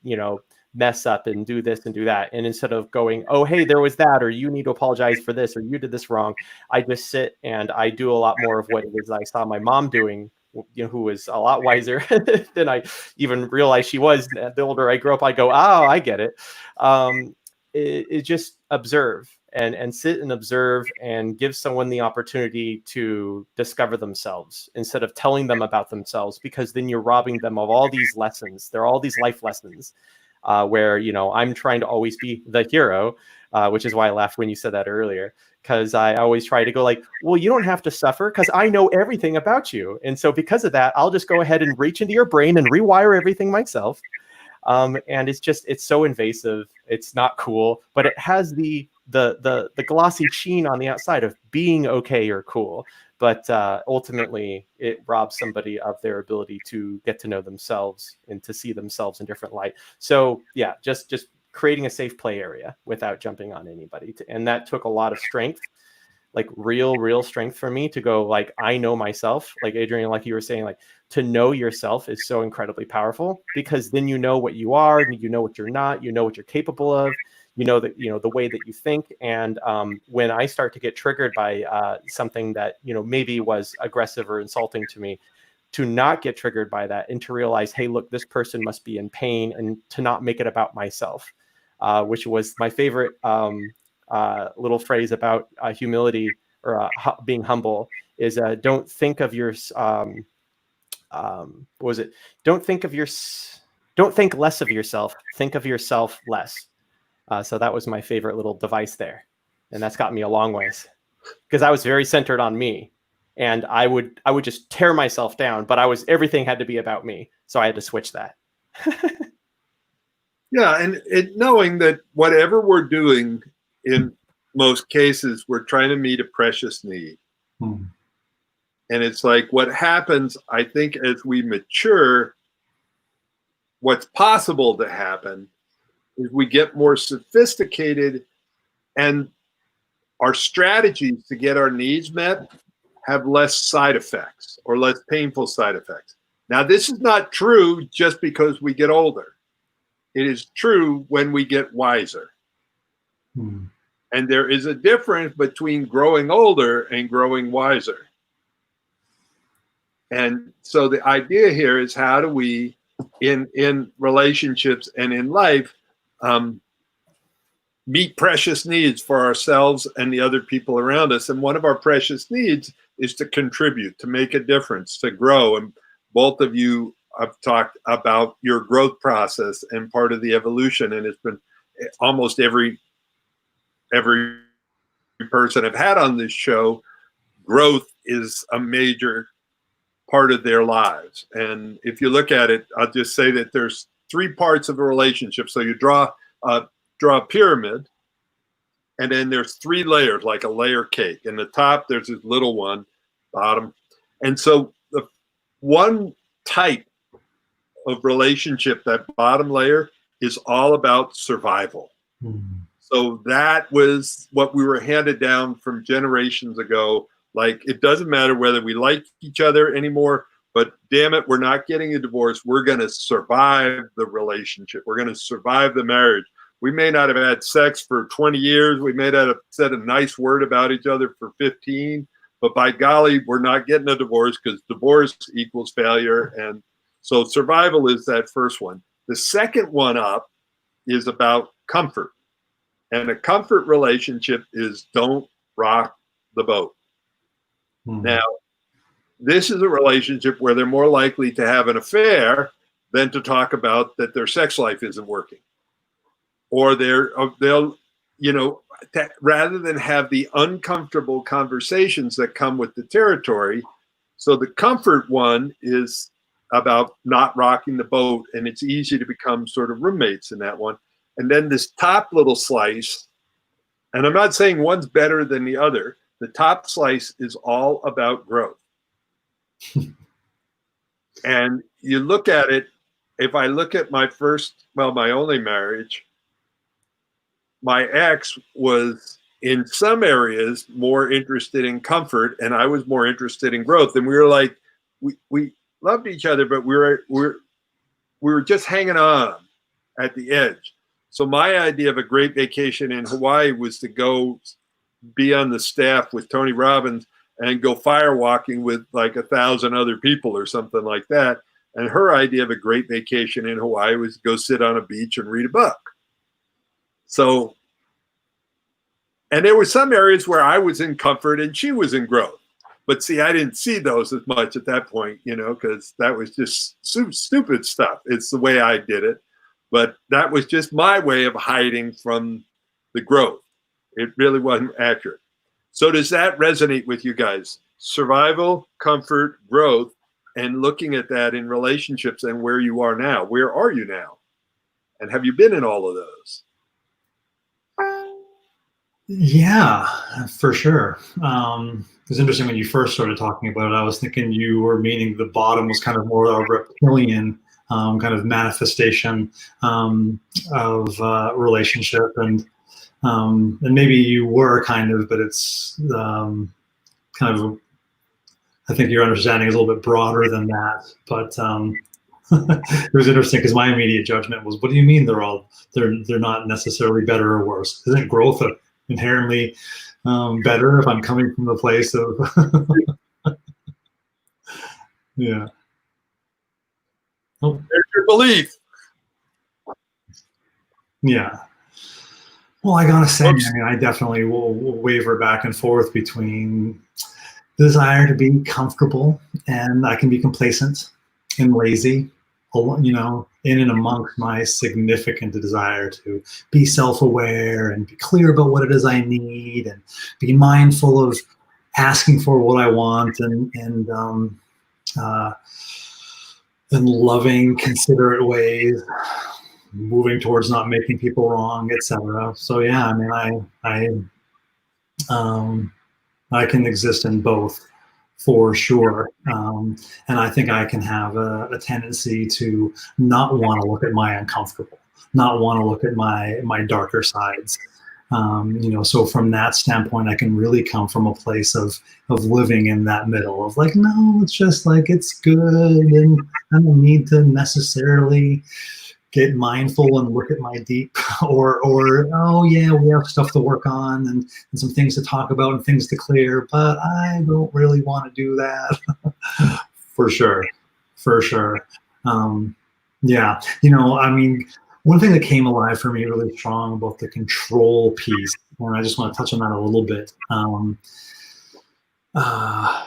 Speaker 3: mess up and do this and do that. And instead of going, oh, hey, there was that, or you need to apologize for this, or you did this wrong, I just sit and I do a lot more of what it is I saw my mom doing, who was a lot wiser than I even realized she was. The older I grew up, I go, oh, I get it. It just observe and sit and observe and give someone the opportunity to discover themselves instead of telling them about themselves, because then you're robbing them of all these lessons. There are all these life lessons where, I'm trying to always be the hero, which is why I laughed when you said that earlier. Because I always try to go like, well, you don't have to suffer because I know everything about you. And so because of that, I'll just go ahead and reach into your brain and rewire everything myself. And it's so invasive. It's not cool, but it has the the glossy sheen on the outside of being okay or cool. But ultimately, it robs somebody of their ability to get to know themselves and to see themselves in different light. So yeah, just creating a safe play area without jumping on anybody. And that took a lot of strength, like real strength for me to go, like, I know myself. Like Adrian, like you were saying, like, to know yourself is so incredibly powerful, because then you know what you are, and you know what you're not, you know what you're capable of, you know that, you know, the way that you think. And when I start to get triggered by something that, you know, maybe was aggressive or insulting to me, to not get triggered by that and to realize, hey, look, this person must be in pain, and to not make it about myself, which was my favorite little phrase about humility, or being humble, is don't think of your what was it? Don't think less of yourself. Think of yourself less. So that was my favorite little device there, and that's got me a long ways, because I was very centered on me, and I would just tear myself down, but everything had to be about me, so I had to switch that.
Speaker 1: Yeah, and knowing that whatever we're doing, in most cases, we're trying to meet a precious need.
Speaker 2: Hmm.
Speaker 1: And it's like, what happens, I think, as we mature, what's possible to happen is we get more sophisticated, and our strategies to get our needs met have less side effects, or less painful side effects. Now, this is not true just because we get older. It is true when we get wiser.
Speaker 2: Hmm.
Speaker 1: And there is a difference between growing older and growing wiser. And so the idea here is, how do we, in relationships and in life, meet precious needs for ourselves and the other people around us. And one of our precious needs is to contribute, to make a difference, to grow. And both of you have talked about your growth process and part of the evolution. And it's been almost every person I've had on this show, growth is a major part of their lives. And if you look at it, I'll just say that there's 3 parts of a relationship. So you draw a pyramid, and then there's 3 layers, like a layer cake. In the top, there's this little one, bottom. And so the one type of relationship, that bottom layer, is all about survival.
Speaker 2: Hmm.
Speaker 1: So that was what we were handed down from generations ago. Like, it doesn't matter whether we like each other anymore, but damn it, we're not getting a divorce. We're going to survive the relationship. We're going to survive the marriage. We may not have had sex for 20 years. We may not have said a nice word about each other for 15, but by golly, we're not getting a divorce, because divorce equals failure. And so survival is that first one. The second one up is about comfort. And a comfort relationship is don't rock the boat.
Speaker 2: Hmm.
Speaker 1: Now, this is a relationship where they're more likely to have an affair than to talk about that their sex life isn't working. Or they'll, rather than have the uncomfortable conversations that come with the territory. So the comfort one is about not rocking the boat, and it's easy to become sort of roommates in that one. And then this top little slice, and I'm not saying one's better than the other, the top slice is all about growth. And you look at it, if I look at my only marriage, my ex was in some areas more interested in comfort, and I was more interested in growth. And we were like, we loved each other, but we were just hanging on at the edge. So my idea of a great vacation in Hawaii was to go be on the staff with Tony Robbins and go fire walking with like 1,000 other people or something like that. And her idea of a great vacation in Hawaii was to go sit on a beach and read a book. So, and there were some areas where I was in comfort and she was in growth. But see, I didn't see those as much at that point, because that was just stupid stuff. It's the way I did it. But that was just my way of hiding from the growth. It really wasn't accurate. So does that resonate with you guys? Survival, comfort, growth, and looking at that in relationships and where you are now. Where are you now? And have you been in all of those?
Speaker 2: Yeah, for sure. It was interesting when you first started talking about it. I was thinking you were meaning the bottom was kind of more a reptilian kind of manifestation of relationship, and maybe you were kind of, but it's kind of. I think your understanding is a little bit broader than that, but it was interesting because my immediate judgment was, "What do you mean they're not necessarily better or worse? Isn't growth inherently better if I'm coming from the place of yeah." Oh,
Speaker 1: There's your belief.
Speaker 2: yeah. Well, I gotta say, I
Speaker 1: Whoops.
Speaker 2: mean, I definitely will waver back and forth between the desire to be comfortable, and I can be complacent and lazy, in and amongst my significant desire to be self-aware and be clear about what it is I need and be mindful of asking for what I want uh, in loving, considerate ways, moving towards not making people wrong, etc. So yeah, I mean, I can exist in both for sure. And I think I can have a tendency to not want to look at my uncomfortable, not want to look at my darker sides. So from that standpoint, I can really come from a place of living in that middle of like, no, it's just like it's good, and I don't need to necessarily get mindful and look at my deep or oh yeah, we have stuff to work on and some things to talk about and things to clear, but I don't really want to do that. For sure, for sure. Yeah, I mean, one thing that came alive for me really strong about the control piece, and I just want to touch on that a little bit. Uh,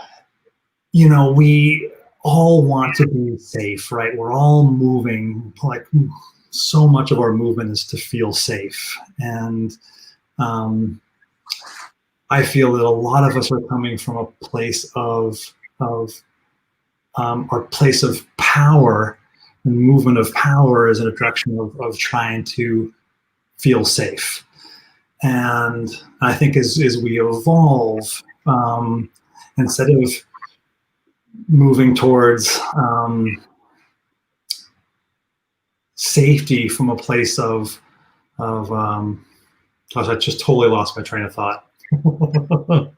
Speaker 2: we all want to be safe, right? We're all moving, like so much of our movement is to feel safe. And I feel that a lot of us are coming from a place of our place of power. The movement of power is in a direction of trying to feel safe. And I think as we evolve, instead of moving towards safety from a place of gosh, I just totally lost my train of thought. Oh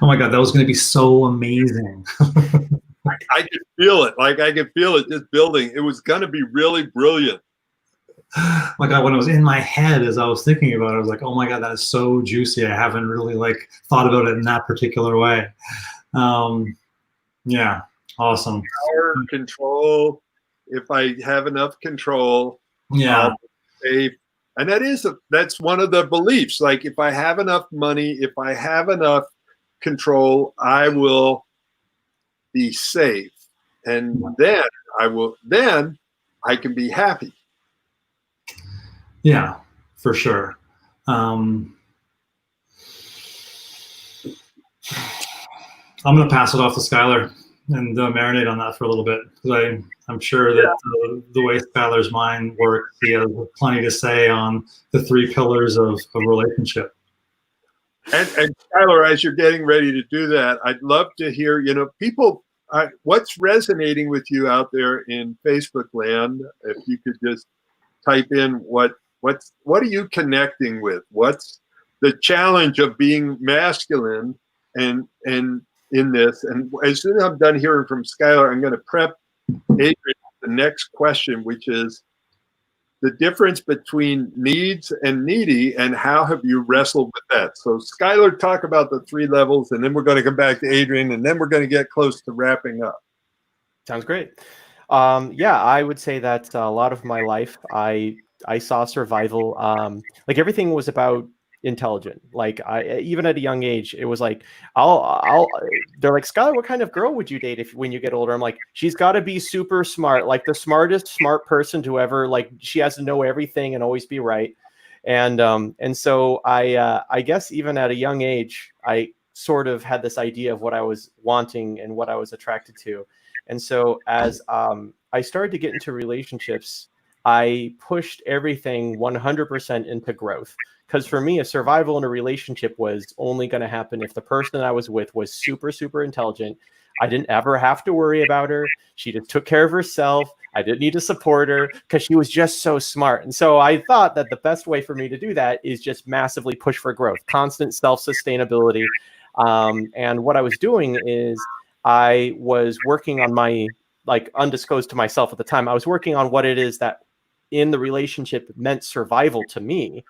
Speaker 2: my god, that was going to be so amazing.
Speaker 1: I could feel it. Like I could feel it just building. It was going to be really brilliant.
Speaker 2: My god, when it was in my head as I was thinking about it, I was like, oh my god, that is so juicy. I haven't really like thought about it in that particular way. Yeah, awesome.
Speaker 1: Power, control. If I have enough control,
Speaker 2: Yeah,
Speaker 1: I'll be safe. And that's one of the beliefs. Like if I have enough money, if I have enough control, I will be safe. And then I can be happy.
Speaker 2: yeah, for sure. I'm going to pass it off to Skylar and marinate on that for a little bit, because I'm sure that the way Skylar's mind works, he has plenty to say on the 3 pillars of a relationship.
Speaker 1: And Tyler, as you're getting ready to do that, I'd love to hear, people, what's resonating with you out there in Facebook land? If you could just type in what are you connecting with? What's the challenge of being masculine and in this? And as soon as I'm done hearing from Skylar, I'm going to prep Adrian the next question, which is the difference between needs and needy, and how have you wrestled with that? So Skylar, talk about the 3 levels, and then we're going to come back to Adrian, and then we're going to get close to wrapping up.
Speaker 3: Sounds great. Yeah, I would say that a lot of my life, I saw survival. Like everything was about intelligent. Like even at a young age, it was like, they're like, Skylar, what kind of girl would you date when you get older? I'm like, she's got to be super smart, like the smartest smart person to ever, like she has to know everything and always be right. And so I guess even at a young age, I sort of had this idea of what I was wanting and what I was attracted to. And so as I started to get into relationships, I pushed everything 100% into growth. Because for me, a survival in a relationship was only going to happen if the person I was with was super, super intelligent. I didn't ever have to worry about her. She just took care of herself. I didn't need to support her because she was just so smart. And so I thought that the best way for me to do that is just massively push for growth, constant self-sustainability. And what I was doing is I was working on my, like, undisclosed to myself at the time, I was working on what it is that in the relationship meant survival to me.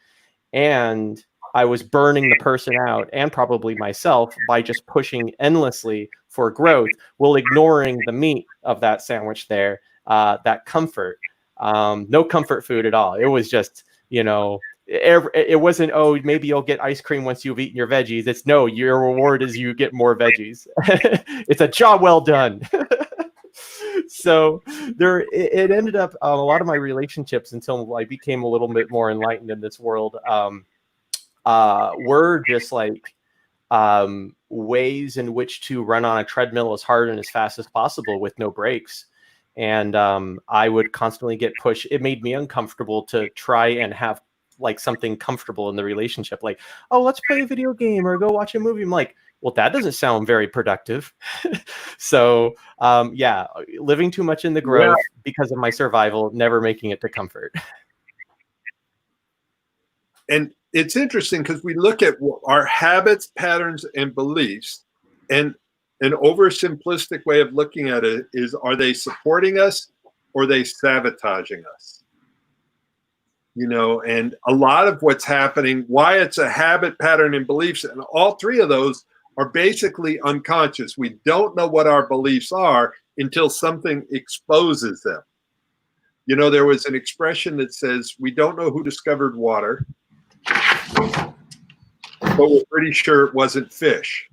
Speaker 3: And I was burning the person out and probably myself by just pushing endlessly for growth while ignoring the meat of that sandwich there, that comfort. No comfort food at all. It was just, it wasn't, oh, maybe you'll get ice cream once you've eaten your veggies. It's no, your reward is you get more veggies. It's a job well done. So it ended up, a lot of my relationships, until I became a little bit more enlightened in this world, were just like ways in which to run on a treadmill as hard and as fast as possible with no breaks. And I would constantly get pushed. It made me uncomfortable to try and have like something comfortable in the relationship. Like, oh, let's play a video game or go watch a movie. I'm like, well, that doesn't sound very productive. So yeah, living too much in the growth because of my survival, never making it to comfort.
Speaker 1: And it's interesting because we look at our habits, patterns, and beliefs, and an oversimplistic way of looking at it is, are they supporting us or are they sabotaging us? And a lot of what's happening, why it's a habit, pattern, and beliefs, and all three of those are basically unconscious. We don't know what our beliefs are until something exposes them. There was an expression that says, we don't know who discovered water, but we're pretty sure it wasn't fish.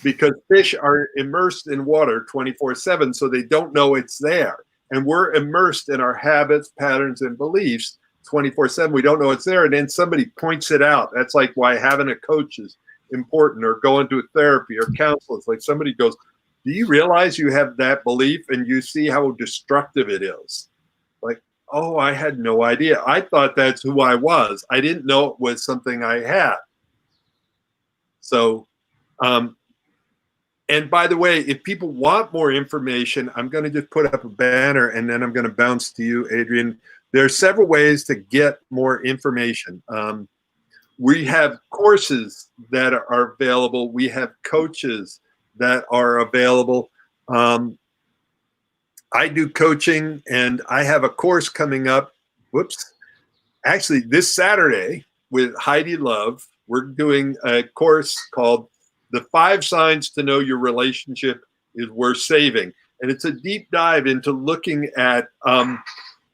Speaker 1: Because fish are immersed in water 24/7, so they don't know it's there. And we're immersed in our habits, patterns, and beliefs 24/7. We don't know it's there. And then somebody points it out. That's like why having a coach is important, or going to a therapy or counsel. It's like somebody goes, do you realize you have that belief? And you see how destructive it is. Like, oh, I had no idea. I thought that's who I was. I didn't know it was something I had. So, and by the way, if people want more information, I'm going to just put up a banner and then I'm going to bounce to you, Adrian. There are several ways to get more information. We have courses that are available. We have coaches that are available. I do coaching, and I have a course coming up. Actually, this Saturday with Heidi Love, we're doing a course called The 5 Signs to Know Your Relationship is Worth Saving. And it's a deep dive into looking at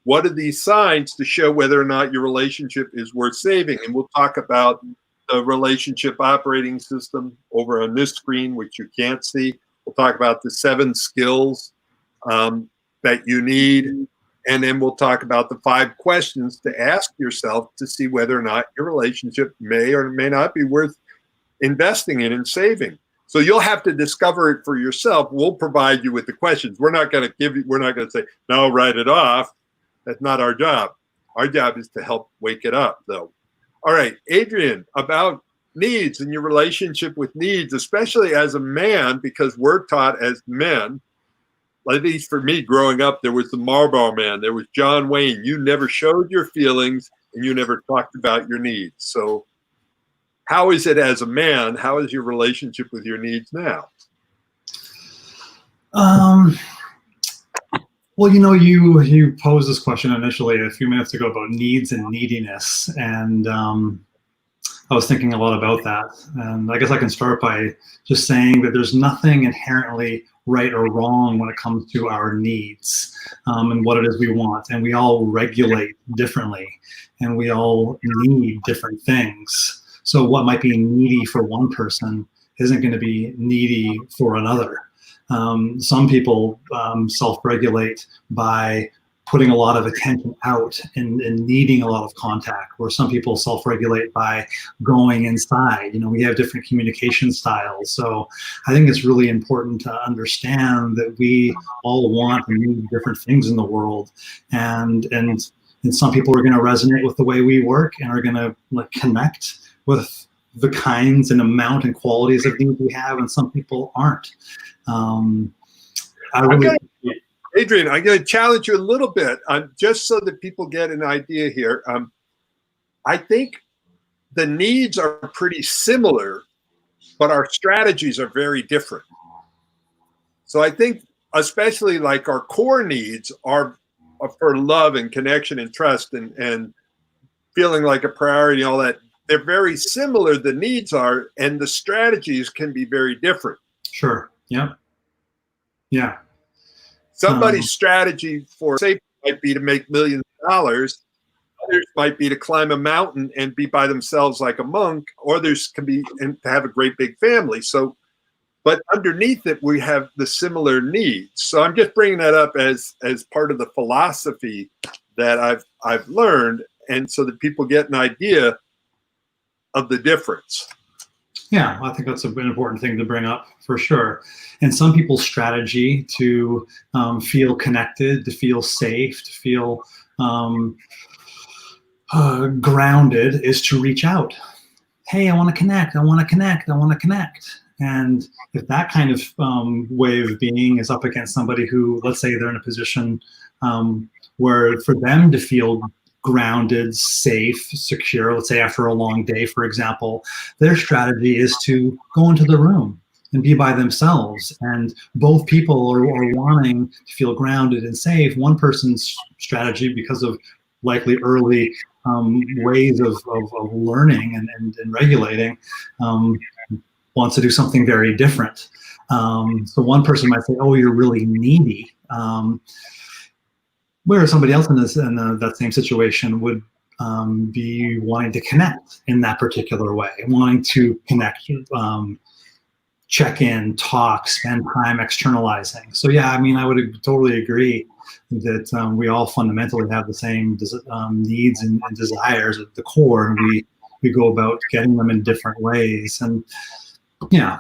Speaker 1: what are these signs to show whether or not your relationship is worth saving. And we'll talk about the relationship operating system over on this screen, which you can't see. We'll talk about the 7 skills that you need. And then we'll talk about the 5 questions to ask yourself to see whether or not your relationship may or may not be worth investing in and saving. So you'll have to discover it for yourself. We'll provide you with the questions. We're not going to say, no, write it off. That's not our job. Our job is to help wake it up, though. All right, Adrian, about needs and your relationship with needs, especially as a man, because we're taught as men, at least for me growing up, there was the Marlboro Man, there was John Wayne. You never showed your feelings and you never talked about your needs. So how is it as a man? How is your relationship with your needs now?
Speaker 2: Well, you posed this question initially a few minutes ago about needs and neediness, and I was thinking a lot about that. And I guess I can start by just saying that there's nothing inherently right or wrong when it comes to our needs and what it is we want. And we all regulate differently, and we all need different things. So what might be needy for one person isn't going to be needy for another. Some people self-regulate by putting a lot of attention out and needing a lot of contact, where some people self-regulate by going inside. We have different communication styles. So I think it's really important to understand that we all want and need different things in the world. And some people are going to resonate with the way we work and are going to connect with the kinds and amount and qualities of needs we have, and some people aren't.
Speaker 1: Adrian, I'm going to challenge you a little bit, just so that people get an idea here. I think the needs are pretty similar, but our strategies are very different. So I think especially like our core needs are for love and connection and trust and feeling like a priority and all that. They're very similar, the needs are, and the strategies can be very different.
Speaker 2: Sure. Yeah. Yeah.
Speaker 1: Somebody's strategy for safety might be to make millions of dollars. Others might be to climb a mountain and be by themselves like a monk. Or others can be and to have a great big family. So, but underneath it, we have the similar needs. So I'm just bringing that up as part of the philosophy that I've learned, and so that people get an idea of the difference.
Speaker 2: Yeah, I think that's an important thing to bring up for sure. And some people's strategy to feel connected, to feel safe, to feel grounded is to reach out. Hey, I want to connect. I want to connect. I want to connect. And if that kind of way of being is up against somebody who, let's say they're in a position where for them to feel grounded, safe, secure, let's say after a long day, for example, their strategy is to go into the room and be by themselves. And both people are wanting to feel grounded and safe. One person's strategy, because of likely early ways of learning and regulating, wants to do something very different. So one person might say, oh, you're really needy. Whereas somebody else in that same situation would be wanting to connect in that particular way, wanting to connect, check in, talk, spend time externalizing. So yeah, I mean, I would totally agree that we all fundamentally have the same needs and desires at the core, and we go about getting them in different ways. And yeah,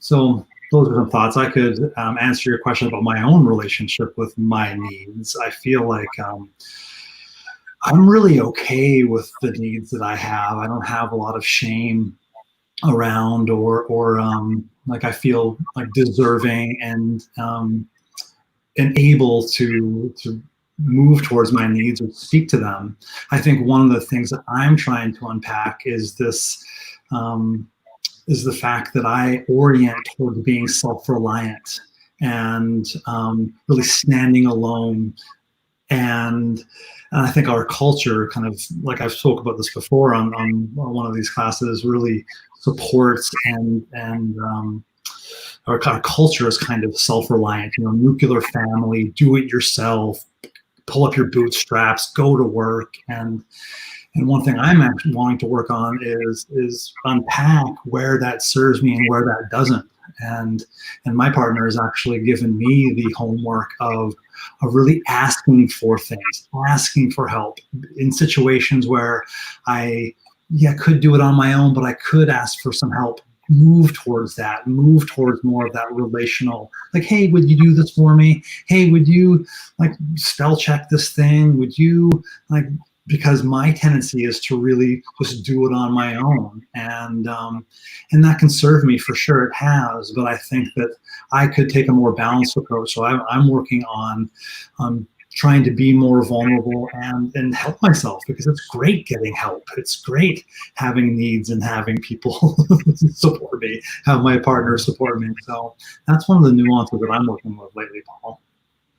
Speaker 2: so those are some thoughts. I could answer your question about my own relationship with my needs. I feel like I'm really okay with the needs that I have. I don't have a lot of shame around or like I feel like deserving and able to move towards my needs or speak to them. I think one of the things that I'm trying to unpack is this is the fact that I orient towards being self-reliant and really standing alone. And I think our culture kind of, like I've spoke about this before on one of these classes, really supports and our kind of culture is kind of self-reliant, nuclear family, do it yourself, pull up your bootstraps, go to work. And one thing I'm actually wanting to work on is unpack where that serves me and where that doesn't. And my partner has actually given me the homework of really asking for things, asking for help in situations where I could do it on my own, but I could ask for some help. Move towards more of that relational, like, hey, would you do this for me? Hey, would you spell check this thing? Would you because my tendency is to really just do it on my own, and that can serve me for sure. It has, but I think that I could take a more balanced approach. So I'm working on trying to be more vulnerable and help myself, because it's great getting help. It's great having needs and having people support me, have my partner support me. So that's one of the nuances that I'm working with lately, Paul.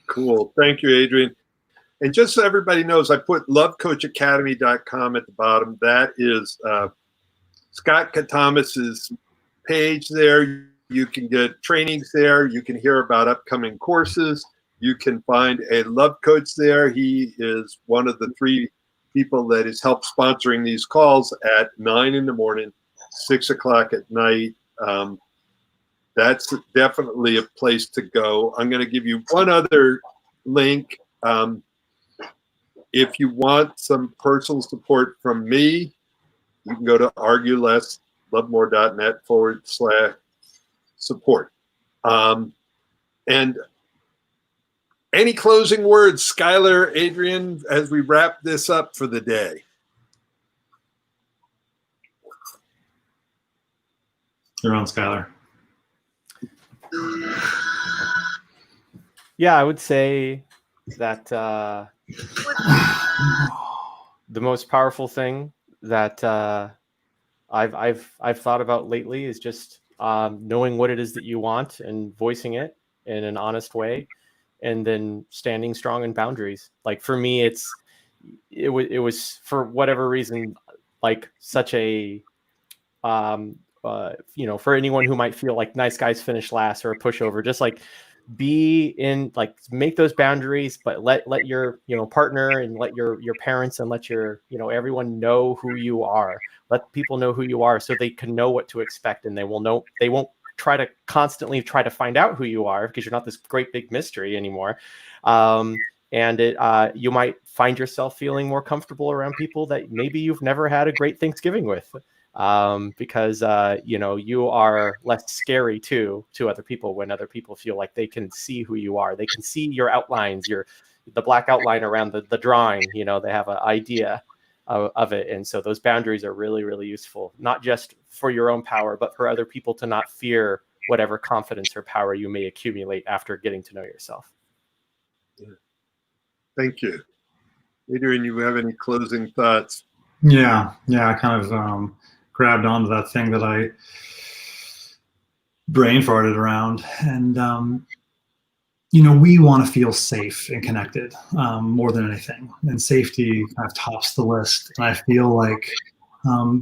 Speaker 1: Cool. Thank you, Adrian. And just so everybody knows, I put lovecoachacademy.com at the bottom. That is Scott Katamas's page there. You can get trainings there. You can hear about upcoming courses. You can find a love coach there. He is one of the 3 people that has helped sponsoring these calls at 9 in the morning, 6 o'clock at night. That's definitely a place to go. I'm going to give you one other link. If you want some personal support from me, you can go to arguelesslovemore.net/support. And any closing words, Skylar, Adrian, as we wrap this up for the day?
Speaker 2: You're on, Skylar.
Speaker 3: Yeah, I would say that the most powerful thing that I've thought about lately is just knowing what it is that you want and voicing it in an honest way, and then standing strong in boundaries. Like for me, it was for whatever reason, like such a for anyone who might feel like nice guys finish last or a pushover, just like be in, like, make those boundaries, but let your partner and let your parents and let your everyone know who you are. Let people know who you are so they can know what to expect, and they won't constantly try to find out who you are, because you're not this great big mystery anymore. And you might find yourself feeling more comfortable around people that maybe you've never had a great Thanksgiving with. Because you are less scary to other people when other people feel like they can see who you are. They can see your outlines, the black outline around the drawing. They have an idea of it, and so those boundaries are really, really useful, not just for your own power, but for other people to not fear whatever confidence or power you may accumulate after getting to know yourself.
Speaker 1: Thank you, Adrian. You have any closing thoughts?
Speaker 2: Yeah, I kind of grabbed onto that thing that I brain farted around, and we want to feel safe and connected more than anything, and safety kind of tops the list. And I feel like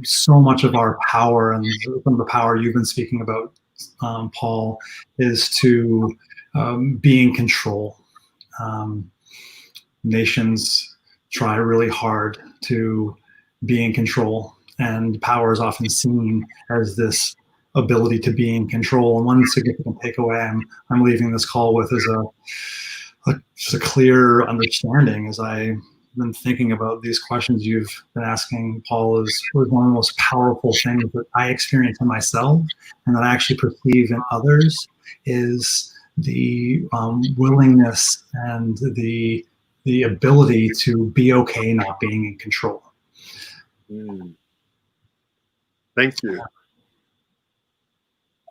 Speaker 2: so much of our power, and some of the power you've been speaking about, Paul, is to be in control. Nations try really hard to be in control, and power is often seen as this ability to be in control. And one significant takeaway I'm leaving this call with is just a clear understanding, as I've been thinking about these questions you've been asking, Paul, is one of the most powerful things that I experience in myself and that I actually perceive in others, is the willingness and the ability to be okay not being in control.
Speaker 1: Thank you.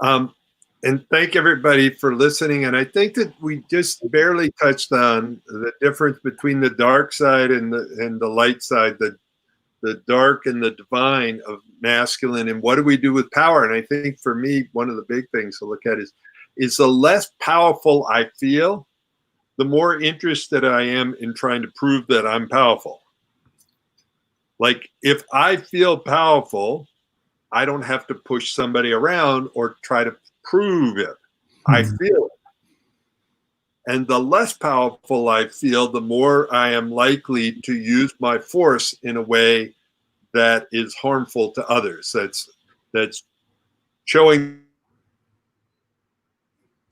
Speaker 1: And thank everybody for listening. And I think that we just barely touched on the difference between the dark side and the light side, the dark and the divine of masculine, and what do we do with power. And I think for me, one of the big things to look at is the less powerful I feel, the more interested I am in trying to prove that I'm powerful. Like, if I feel powerful, I don't have to push somebody around or try to prove it. I feel it. And the less powerful I feel, the more I am likely to use my force in a way that is harmful to others. That's showing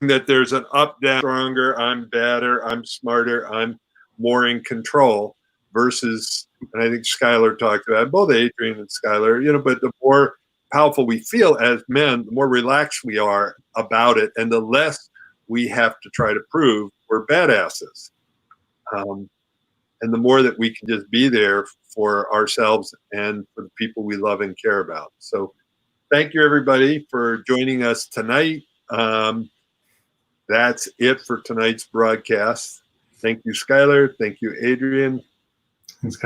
Speaker 1: that there's an up, down, stronger, I'm better, I'm smarter, I'm more in control, versus, and I think Skylar talked about, both Adrian and Skylar, but the more powerful we feel as men, the more relaxed we are about it, and the less we have to try to prove we're badasses. And the more that we can just be there for ourselves and for the people we love and care about. So thank you, everybody, for joining us tonight. That's it for tonight's broadcast. Thank you, Skylar. Thank you, Adrian.
Speaker 2: Thanks, guys.